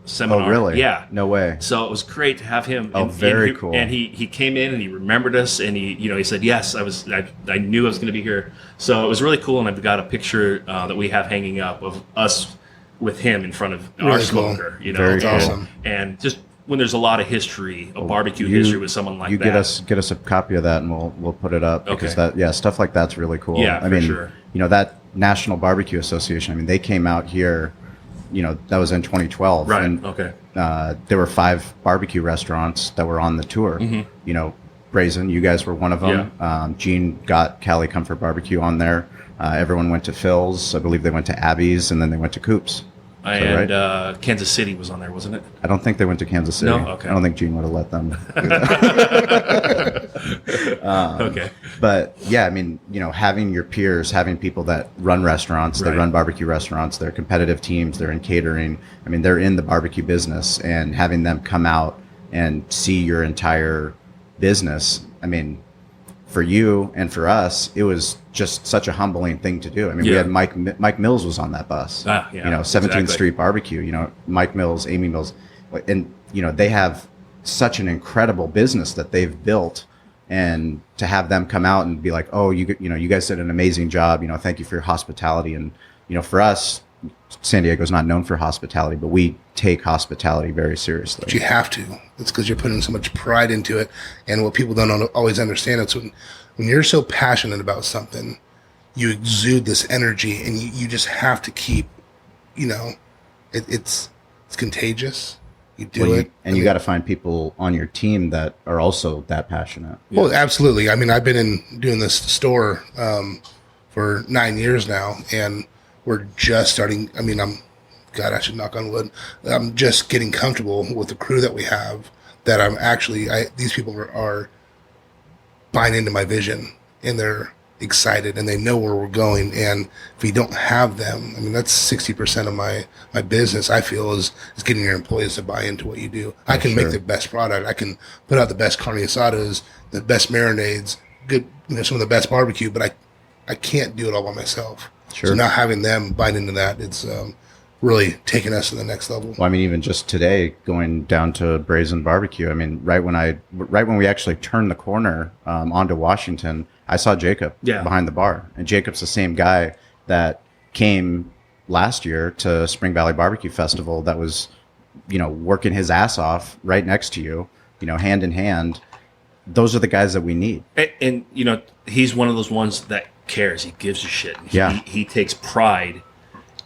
seminar. Oh, really? Yeah. No way. So it was great to have him. Oh, very cool. And he came in and he remembered us, and he said, yes, I knew I was going to be here. So it was really cool, and I've got a picture that we have hanging up of us with him in front of our smoker. Very cool. Awesome. And just when there's a lot of history, barbecue history with someone like that. Get us a copy of that, and we'll put it up because stuff like that's really cool. Yeah, for sure. That National Barbecue Association. They came out here. That was in 2012. Right. And, okay. There were 5 barbecue restaurants that were on the tour. Brazen, you guys were one of them. Yeah. Gene got Cali Comfort Barbecue on there. Everyone went to Phil's. I believe they went to Abby's, and then they went to Coop's. And Kansas City was on there, wasn't it? I don't think they went to Kansas City. No? Okay. I don't think Gene would have let them. Okay. But yeah, having your peers, having people that run restaurants, they run barbecue restaurants, they're competitive teams, they're in catering. They're in the barbecue business, and having them come out and see your entire business. for you and for us, it was just such a humbling thing to do. I mean, we had Mike Mills was on that bus. 17th Street Barbecue. Mike Mills, Amy Mills, and they have such an incredible business that they've built. And to have them come out and be like, oh, you guys did an amazing job. Thank you for your hospitality. And for us, San Diego's not known for hospitality, but we take hospitality very seriously. But you have to. It's because you're putting so much pride into it. And what people don't always understand is when you're so passionate about something, you exude this energy, and you just have to keep. It's contagious. You do it. And you got to find people on your team that are also that passionate. Well, absolutely. I mean, I've been doing this store for 9 years now, and we're just starting. I mean, I should knock on wood. I'm just getting comfortable with the crew that we have, that I'm actually, these people are buying into my vision, and they're excited, and they know where we're going. And if we don't have them, I mean, that's 60% of my business, I feel, is getting your employees to buy into what you do. I can make the best product. I can put out the best carne asadas, the best marinades, good, some of the best barbecue, but I can't do it all by myself. Sure. So now having them bite into that, it's really taking us to the next level. Well, I mean, even just today, going down to Brazen BBQ, I mean, right when we actually turned the corner onto Washington, I saw Jacob behind the bar. And Jacob's the same guy that came last year to Spring Valley Barbecue Festival that was, working his ass off right next to you, hand in hand. Those are the guys that we need. And he's one of those ones that cares. He gives a shit. He takes pride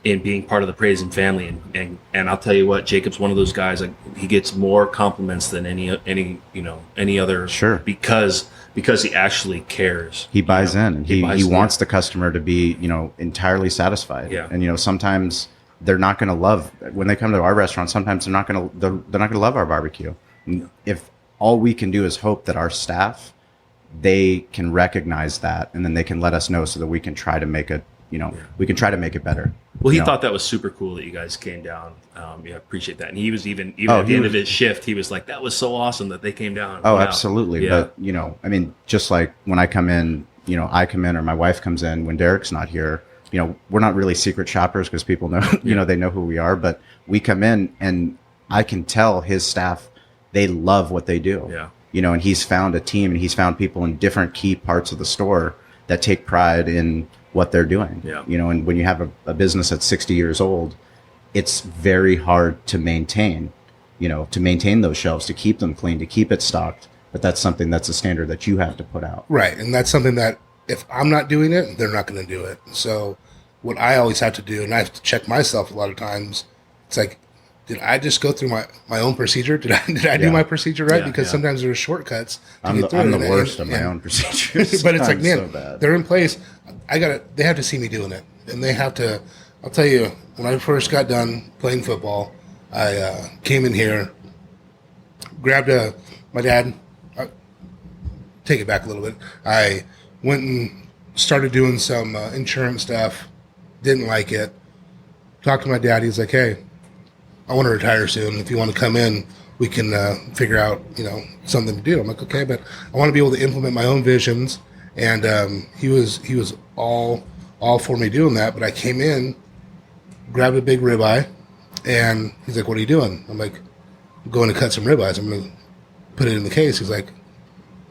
in being part of the Brazen family, and I'll tell you what, Jacob's one of those guys. Like, he gets more compliments than any other, because he actually cares. He buys in, and he wants the customer to be entirely satisfied. Yeah. And sometimes they're not going to love when they come to our restaurant. Sometimes they're not going to love our barbecue. If all we can do is hope that our staff, they can recognize that, and then they can let us know so that we can try to make it. We can try to make it better. Well, he thought that was super cool that you guys came down. Appreciate that. And he was even at the end of his shift, he was like, that was so awesome that they came down. Oh, wow. Absolutely. Yeah. But, I mean, just like when I come in, I come in or my wife comes in when Derek's not here, we're not really secret shoppers because people know, they know who we are, but we come in and I can tell his staff, they love what they do. Yeah. And he's found a team, and he's found people in different key parts of the store that take pride in what they're doing. Yeah. And when you have a business that's 60 years old, it's very hard to maintain those shelves, to keep them clean, to keep it stocked. But that's something that's a standard that you have to put out. Right. And that's something that if I'm not doing it, they're not going to do it. So what I always have to do, and I have to check myself a lot of times, it's like, did I just go through my own procedure? Did I do my procedure right? Because sometimes there's shortcuts. I'm the worst of my own procedures. But it's like, man, they're in place. They have to see me doing it. And they have to, I'll tell you, when I first got done playing football, I came in here, grabbed my dad, take it back a little bit. I went and started doing some insurance stuff, didn't like it. Talked to my dad, he's like, hey, I want to retire soon. If you want to come in, we can figure out, something to do. I'm like, okay, but I want to be able to implement my own visions. And he was all for me doing that. But I came in, grabbed a big ribeye, and he's like, what are you doing? I'm like, I'm going to cut some ribeyes. I'm going to put it in the case. He's like,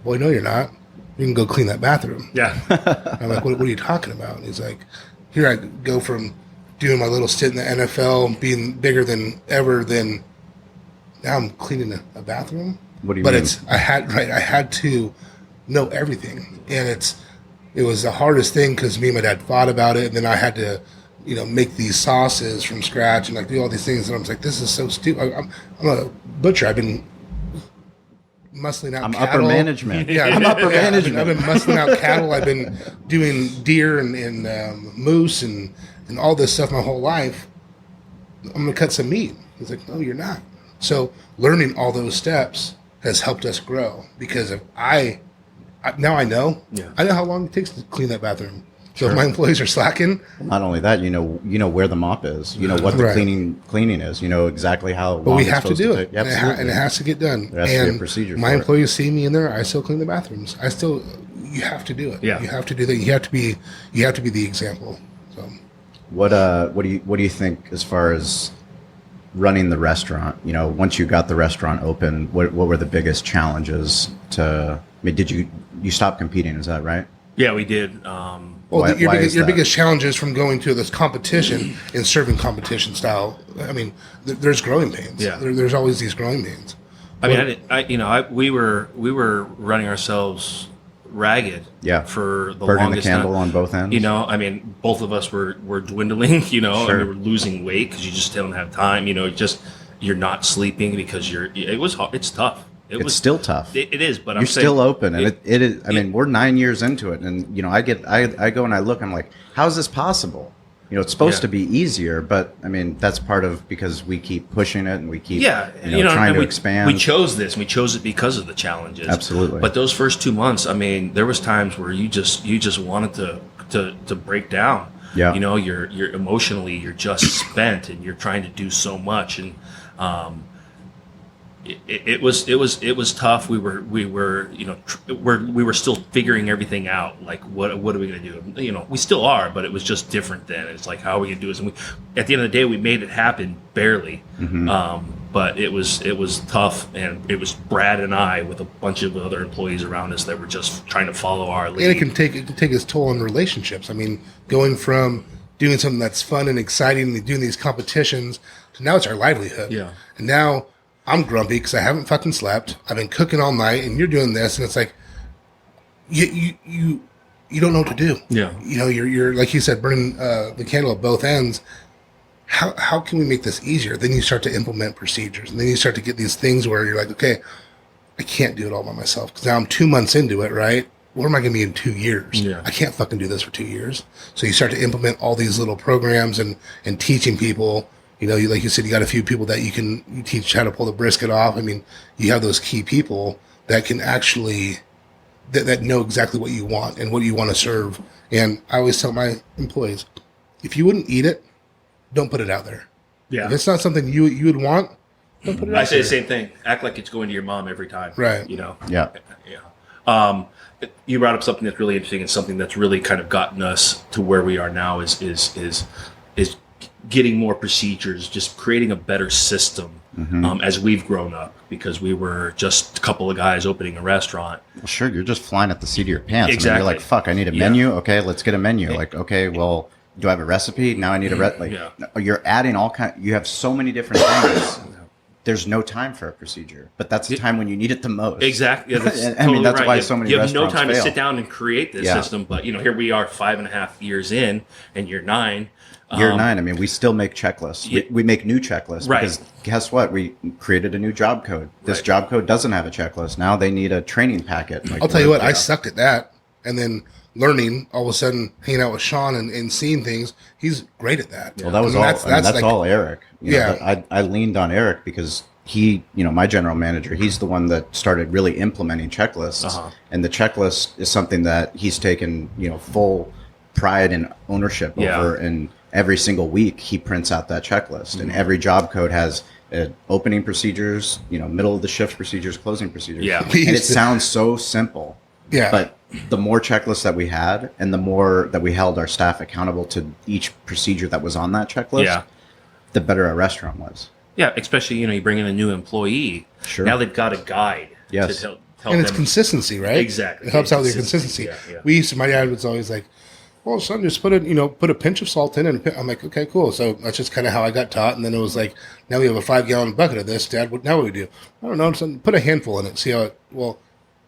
boy, no, you're not. You can go clean that bathroom. Yeah. I'm like, what are you talking about? And he's like, here I go from doing my little stint in the NFL, being bigger than ever, then now I'm cleaning a bathroom. What do you mean? But I had to know everything. And it was the hardest thing because me and my dad thought about it, and then I had to, make these sauces from scratch and like do all these things. And I was like, this is so stupid. I'm a butcher. I've been muscling out cattle. Upper management. Yeah, I'm upper management. I've been muscling out cattle. I've been doing deer and moose and all this stuff my whole life. I'm going to cut some meat. He's like, no, you're not. So learning all those steps has helped us grow because if now I know. Yeah. I know how long it takes to clean that bathroom. So if my employees are slacking. Not only that, you know where the mop is. You know what the cleaning is. You know exactly how long. But we have to do it. Absolutely. And it has to get done. There has to be a procedure my employees see me in there. I still clean the bathrooms. I still, you have to do it. Yeah. You have to do that. You have to be the example. So, what do you think as far as running the restaurant? You know, once you got the restaurant open, what were the biggest challenges to? I mean, did you stop competing? Is that right? Yeah, we did. Well, your biggest challenges from going to this competition and serving competition style. I mean, there's growing pains. Yeah. There's always these growing pains. We were running ourselves ragged. Yeah. For the burning longest the candle time. on both ends. You know, I mean, both of us were dwindling. You know, Sure. and we were losing weight because you just don't have time. You know, you're not sleeping because it's tough. It's still tough. It is, but you're still open, and it is. I mean, we're 9 years into it, and you know, I go and I look. I'm like, how is this possible? You know, it's supposed to be easier, but I mean, that's part of because we keep pushing it and we keep trying to expand. We chose this, and we chose it because of the challenges. Absolutely. But those first 2 months, I mean, there was times where you just wanted to break down. Yeah. You know, you're emotionally you're just spent, and you're trying to do so much, and It was tough. We were still figuring everything out. Like, what are we going to do? You know, we still are, but it was just different then. It's like, how are we going to do this? And at the end of the day, we made it happen barely. Mm-hmm. But it was tough, and it was Brad and I with a bunch of other employees around us that were just trying to follow our lead. And it can take its toll on relationships. I mean, going from doing something that's fun and exciting and doing these competitions to now it's our livelihood. Yeah. And now I'm grumpy because I haven't fucking slept. I've been cooking all night, and you're doing this, and it's like you don't know what to do. Yeah. You know, you're like you said, burning the candle at both ends. How can we make this easier? Then you start to implement procedures, and then you start to get these things where you're like, okay, I can't do it all by myself because now I'm 2 months into it, right? Where am I going to be in 2 years? Yeah. I can't fucking do this for 2 years. So you start to implement all these little programs and teaching people. You know, like you said, you got a few people that you teach how to pull the brisket off. I mean, you have those key people that can actually, that know exactly what you want and what you want to serve. And I always tell my employees, if you wouldn't eat it, don't put it out there. Yeah. If it's not something you would want, don't put it out there. I say the same thing. Act like it's going to your mom every time. Right. You know? Yeah. Yeah. You brought up something that's really interesting and something that's really kind of gotten us to where we are now is getting more procedures, just creating a better system as we've grown up, because we were just a couple of guys opening a restaurant. Well, sure, you're just flying at the seat of your pants. Exactly. I mean, you're like, fuck, I need a menu. Okay, let's get a menu. Like, okay, well, do I have a recipe? Now I need you're adding all you have so many different things. There's no time for a procedure, but that's the time when you need it the most. Exactly. Yeah, that's I mean, that's right. why so many you have no restaurants time fail. to sit down and create this system. But you know, here we are 5.5 years in, and you're 9. Year 9. I mean, we still make checklists. We make new checklists because guess what? We created a new job code. This job code doesn't have a checklist. Now they need a training packet. I'll tell you what, I sucked at that. And then learning, all of a sudden, hanging out with Sean and seeing things, he's great at that. Well, that was that's like, all Eric. You know, I leaned on Eric because he, you know, my general manager, he's the one that started really implementing checklists. And the checklist is something that he's taken, you know, full pride and ownership over. And every single week he prints out that checklist, and every job code has opening procedures, you know, middle of the shift procedures, closing procedures. Yeah. And it sounds so simple. Yeah. But the more checklists that we had and the more that we held our staff accountable to each procedure that was on that checklist, the better our restaurant was. Yeah, especially, you know, you bring in a new employee. Sure. Now they've got a guide to tell and it's them. Consistency, right? Exactly. It helps out with your consistency. Yeah. My dad was always like, well, son, just put a pinch of salt in, and I'm like, okay, cool. So that's just kind of how I got taught. And then it was like, now we have a 5-gallon bucket of this, Dad. Now what do we do? I don't know. Son, put a handful in it. See how it, well,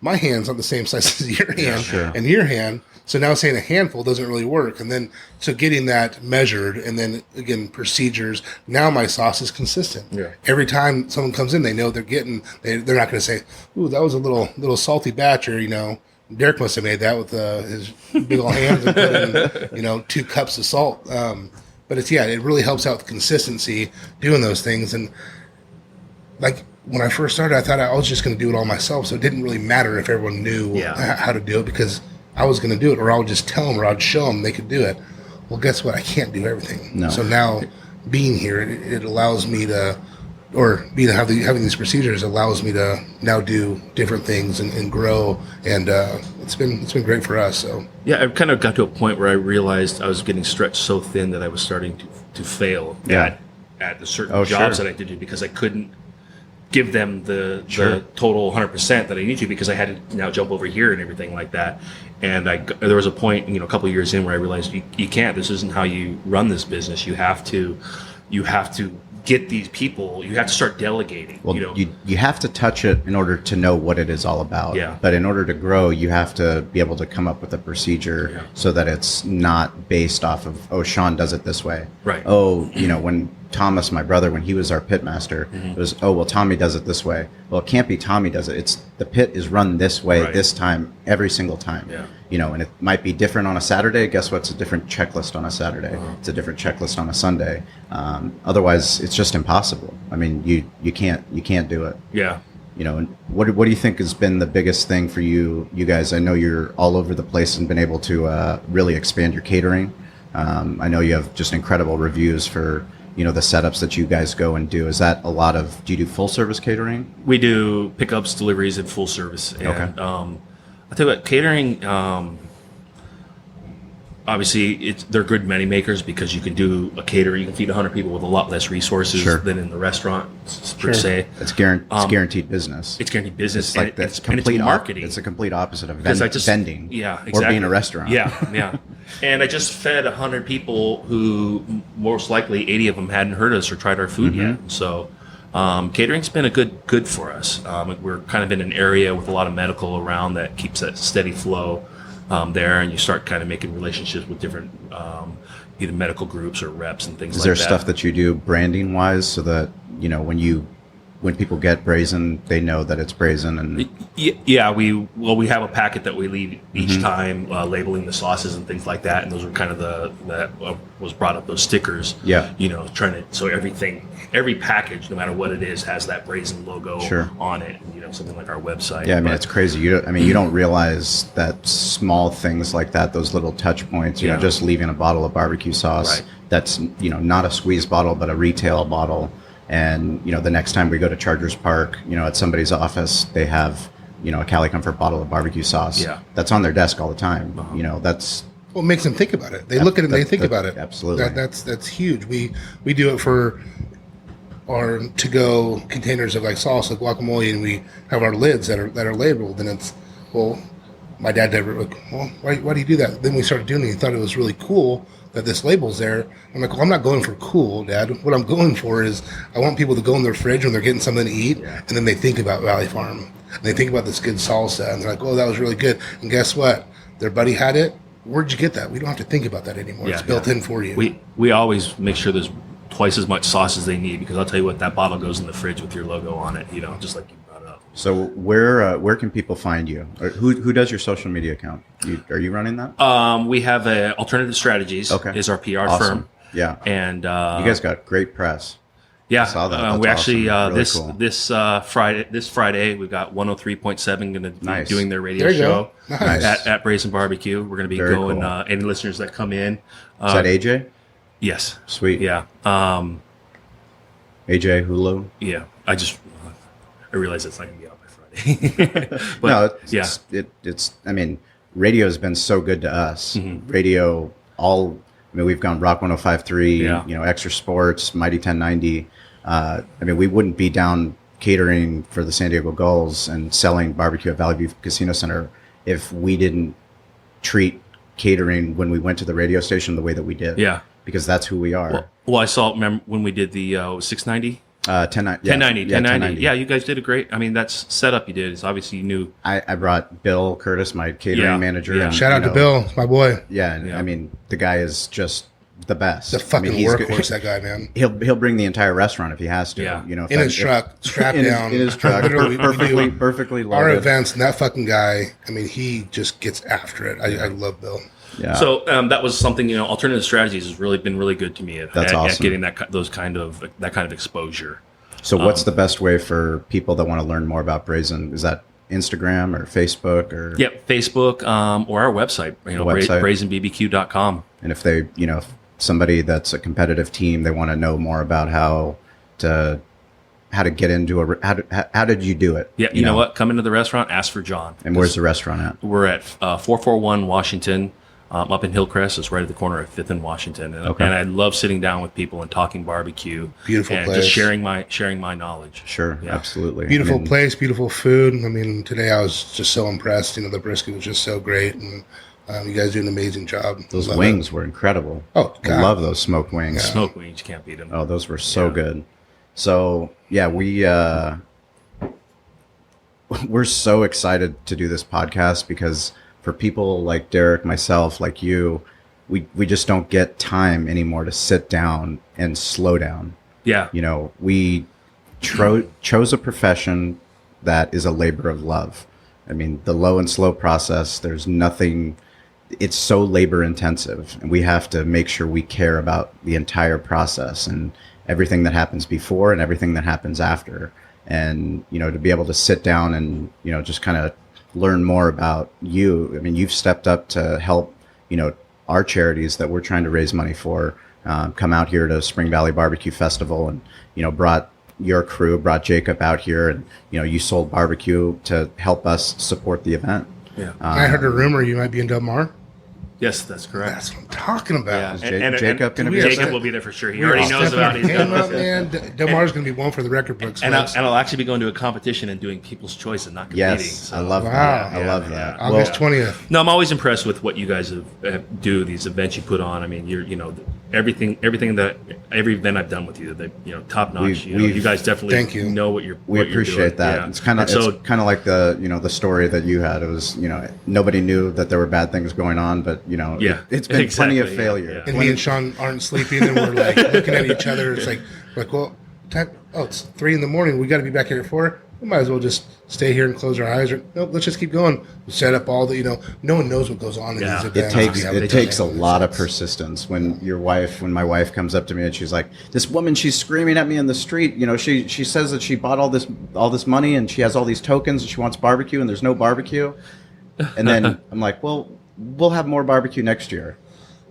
my hand's not the same size as your hand and your hand. So now saying a handful doesn't really work. And then, so getting that measured, and then again, procedures. Now my sauce is consistent. Yeah. Every time someone comes in, they know they're getting, they're not going to say, ooh, that was a little salty batch, or, you know, Derek must have made that with his big old hands and put in, you know, 2 cups of salt. But it's, it really helps out with consistency doing those things. And like when I first started, I thought I was just going to do it all myself. So it didn't really matter if everyone knew how to do it, because I was going to do it, or I would just tell them, or I'd show them they could do it. Well, guess what? I can't do everything. No. So now being here, it allows me to or having these procedures allows me to now do different things and grow, and it's been great for us. So yeah, I kind of got to a point where I realized I was getting stretched so thin that I was starting to fail at the certain jobs that I did do, because I couldn't give them the total 100% that I need to, because I had to now jump over here and everything like that. And there was a point, a couple of years in, where I realized you can't. This isn't how you run this business. You have to get these people. You have to start delegating. Well, you have to touch it in order to know what it is all about. Yeah. But in order to grow, you have to be able to come up with a procedure so that it's not based off of, oh, Sean does it this way. Right. Oh, when Thomas, my brother, when he was our pit master, it was, oh, well, Tommy does it this way. Well, it can't be Tommy does it. It's the pit is run this way, this time, every single time. Yeah. And it might be different on a Saturday. Guess what? It's a different checklist on a Saturday. It's a different checklist on a Sunday. Otherwise, it's just impossible. I mean, you can't do it. Yeah. And what do you think has been the biggest thing for you guys? I know you're all over the place and been able to really expand your catering. I know you have just incredible reviews for the setups that you guys go and do. Is that a lot of? Do you do full service catering? We do pickups, deliveries, and full service. And, okay. I tell you what, catering, obviously they're good money makers, because you can do a caterer, you can feed 100 people with a lot less resources than in the restaurant per se. It's guaranteed business. It's guaranteed business. It's like it's complete marketing. It's a complete opposite of vending. Yeah, exactly. Or being a restaurant. Yeah. And I just fed 100 people who most likely 80 of them hadn't heard of us or tried our food yet. So catering's been a good for us. We're kind of in an area with a lot of medical around that keeps that steady flow there, and you start kind of making relationships with different either medical groups or reps and things like that. Is there stuff that you do branding wise so that when people get Brazen, they know that it's Brazen? And yeah, we have a packet that we leave each time, labeling the sauces and things like that, and those are kind of that was brought up, those stickers. Yeah, trying to, so every package, no matter what it is, has that Brazen logo on it. Something like our website. Yeah, I mean, it's crazy. You don't realize that small things like that, those little touch points. Just leaving a bottle of barbecue sauce that's not a squeeze bottle but a retail bottle. And, the next time we go to Chargers Park, at somebody's office, they have, a Cali Comfort bottle of barbecue sauce. Yeah. That's on their desk all the time. That's... Well, it makes them think about it. They look at it and they think about it. Absolutely. That's huge. We do it for our to-go containers of like salsa, guacamole, and we have our lids that are labeled. And it's, well, my dad did like, well, why do you do that? Then we started doing it. He thought it was really cool that this label's there. I'm like, well, I'm not going for cool, Dad. What I'm going for is I want people to go in their fridge when they're getting something to eat, and then they think about Valley Farm. And they think about this good salsa, and they're like, oh, that was really good. And guess what? Their buddy had it. Where'd you get that? We don't have to think about that anymore. It's built in for you. We always make sure there's twice as much sauce as they need, because I'll tell you what, that bottle goes in the fridge with your logo on it, just like you brought up. So where can people find you? Or who does your social media account? Are you running that? We have Alternative Strategies is our PR firm. Yeah. And you guys got great press. Yeah. I saw that. We actually really cool. this Friday we've got 103.7 going to be doing their radio show at Brazen BBQ. We're going to be going any listeners that come in. Is that AJ? Yes. Sweet. Yeah. AJ Hulu. Yeah. I realize it's not going to be out by Friday. But no, it's I mean, radio has been so good to us. Radio we've gone Rock 105.3, Extra Sports, Mighty 1090. We wouldn't be down catering for the San Diego Gulls and selling barbecue at Valley View Casino Center if we didn't treat catering when we went to the radio station the way that we did. Yeah. Because that's who we are. Well, I saw, remember when we did the 690? 1090. Yeah, you guys did a great. That setup you did is obviously you knew. I brought Bill Curtis, my catering manager. Yeah. Shout out to Bill, my boy. Yeah, the guy is just the best. The fucking workhorse, that guy, man. He'll bring the entire restaurant if he has to. Yeah. In his truck, strapped down. In his truck, perfectly loaded. Our events, and that fucking guy. he just gets after it. I love Bill. Yeah. So that was something. Alternative Strategies has really been really good to me at getting that kind of exposure. So, what's the best way for people that want to learn more about Brazen? Is that Instagram or Facebook or? Yeah, Facebook or our website. BrazenBBQ.com. And if they, if somebody that's a competitive team, they want to know more about how to how to get into how did you do it? Yeah, you know what? Come into the restaurant, ask for John. And where's the restaurant at? We're at 441 Washington, up in Hillcrest. It's right at the corner of 5th and Washington. And, and I love sitting down with people and talking barbecue. Beautiful and place. Just sharing my knowledge. Sure, absolutely. Beautiful place, beautiful food. I mean, today I was just so impressed. You know, the brisket was just so great, and you guys do an amazing job. Those wings were incredible. Oh, God. I love those smoked wings. Yeah. Smoked wings, you can't beat them. Oh, those were so good. So yeah, we're so excited to do this podcast because for people like Derek, myself, like you, we just don't get time anymore to sit down and slow down. Yeah. You know, we chose a profession that is a labor of love. I mean, the low and slow process, there's nothing, it's so labor intensive, and we have to make sure we care about the entire process and everything that happens before and everything that happens after. And, you know, to be able to sit down and, you know, just kind of learn more about you. I mean, you've stepped up to help, you know, our charities that we're trying to raise money for, come out here to Spring Valley Barbecue Festival and, you know, brought Jacob out here, and, you know, you sold barbecue to help us support the event. Yeah. I heard a rumor you might be in Del Mar. Yes, that's correct. That's what I'm talking about. Yeah. And Jacob going to be Jacob will be there for sure. He already knows about it. He's got man. Del Mar's going to be one for the record books. And I'll actually be going to a competition and doing People's Choice and not competing. Yes, so. I love that. I love that. August 20th. No, I'm always impressed with what you guys do. These events you put on. I mean, you know, every event I've done with you, you know, top notch. You guys definitely know what you're. We appreciate that. Yeah. It's kind of like the story that you had. It was, you know, nobody knew that there were bad things going on, but, you know, it's been plenty of failure. Yeah. And me and Sean aren't sleeping, and we're like looking at each other. It's like, well, it's 3 a.m. We got to be back here at 4. We might as well just stay here and close our eyes. Or nope, let's just keep going. We set up all the, you know, no one knows what goes on in these events. It takes a lot of persistence. When my wife comes up to me and she's like, this woman, she's screaming at me in the street. You know, she says that she bought all this money and she has all these tokens and she wants barbecue and there's no barbecue. And then I'm like, well, we'll have more barbecue next year.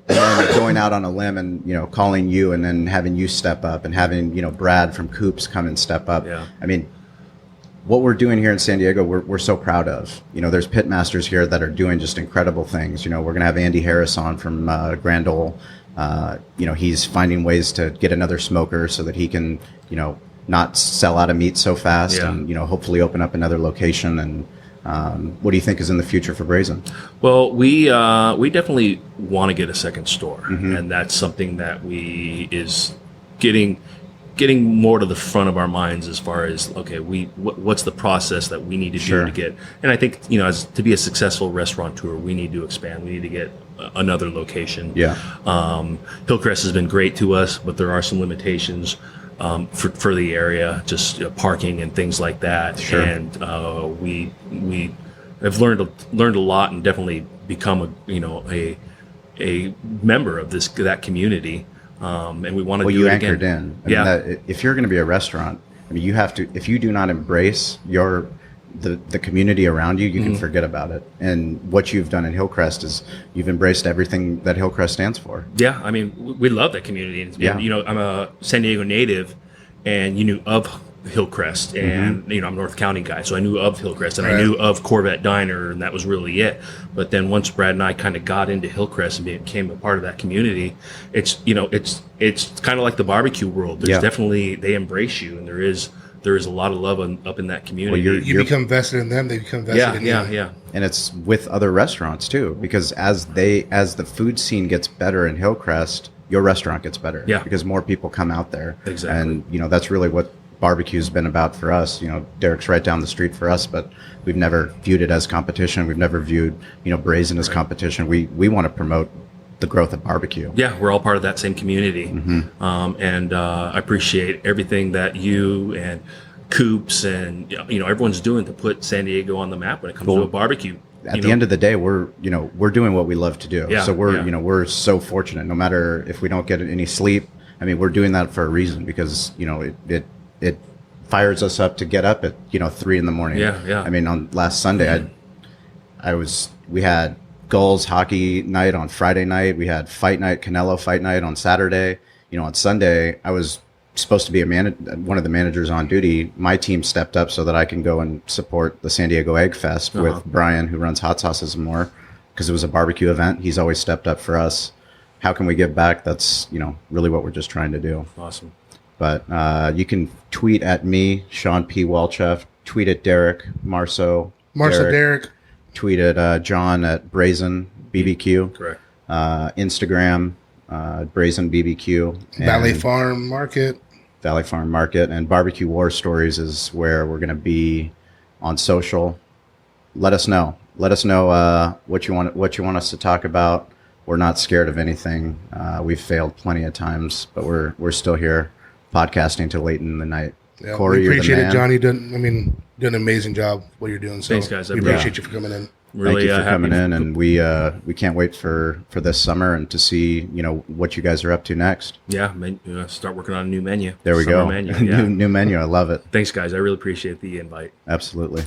And then going out on a limb and, you know, calling you and then having you step up and having, you know, Brad from Coops come and step up. Yeah. I mean, what we're doing here in San Diego, we're so proud of. You know, there's pitmasters here that are doing just incredible things. You know, we're going to have Andy Harris on from Grand Ole. You know, he's finding ways to get another smoker so that he can, you know, not sell out of meat so fast and, you know, hopefully open up another location. And what do you think is in the future for Brazen? Well, we definitely want to get a second store, and that's something that is getting more to the front of our minds as far as, okay, what's the process that we need to do to get, and I think, you know, to be a successful restaurateur, we need to expand. We need to get another location. Hillcrest has been great to us, but there are some limitations for the area, just parking and things like that. And we have learned a lot and definitely become a member of that community. And we want to do it again. Anchored in. I mean, if you're going to be a restaurant, I mean, you have to. If you do not embrace the community around you, you can forget about it. And what you've done in Hillcrest is you've embraced everything that Hillcrest stands for. Yeah, I mean, we love that community. And, you know, I'm a San Diego native, and you knew of Hillcrest, and you know, I'm a North County guy, so I knew of Hillcrest, and I knew of Corvette Diner, and that was really it. But then once Brad and I kind of got into Hillcrest and became a part of that community, it's kind of like the barbecue world. There's definitely, they embrace you, and there is a lot of love up in that community. Well, you become vested in them, they become vested in you. Yeah. And it's with other restaurants too, because as the food scene gets better in Hillcrest, your restaurant gets better. Yeah. Because more people come out there. Exactly. And, you know, that's really what barbecue's been about for us. You know, Derek's right down the street for us, but we've never viewed it as competition. We've never viewed, you know, Brazen as competition. We want to promote the growth of barbecue. Yeah, we're all part of that same community. And I appreciate everything that you and Coops and, you know, everyone's doing to put San Diego on the map when it comes to a barbecue. At the end of the day, we're doing what we love to do. So we're so fortunate. No matter if we don't get any sleep, I mean, we're doing that for a reason, because, you know, it fires us up to get up at, you know, 3 a.m. I mean, on last Sunday, we had Gulls hockey night on Friday night. We had fight night, Canelo fight night on Saturday. You know, on Sunday, I was supposed to be one of the managers on duty, my team stepped up so that I can go and support the San Diego Egg Fest with Brian, who runs Hot Sauces and More, because it was a barbecue event. He's always stepped up for us. How can we give back? That's, really what we're just trying to do. Awesome. But you can tweet at me, Sean P. Walchef, tweet at Derek Marceau. Derek. Tweet at John at Brazen BBQ. Correct. Instagram, Brazen BBQ. Valley Farm Market, and BBQ War Stories is where we're going to be on social. Let us know. What you want us to talk about. We're not scared of anything. We've failed plenty of times, but we're still here podcasting till late in the night. Yeah, Corey, we appreciate you're the man. it, Johnny. Doing an amazing job what you're doing. So thanks, guys. We appreciate you for coming in. Really, thank you for coming in, and we can't wait for this summer and to see what you guys are up to next. Yeah, start working on a new menu. There we go. Menu, yeah. new menu. I love it. Thanks, guys. I really appreciate the invite. Absolutely.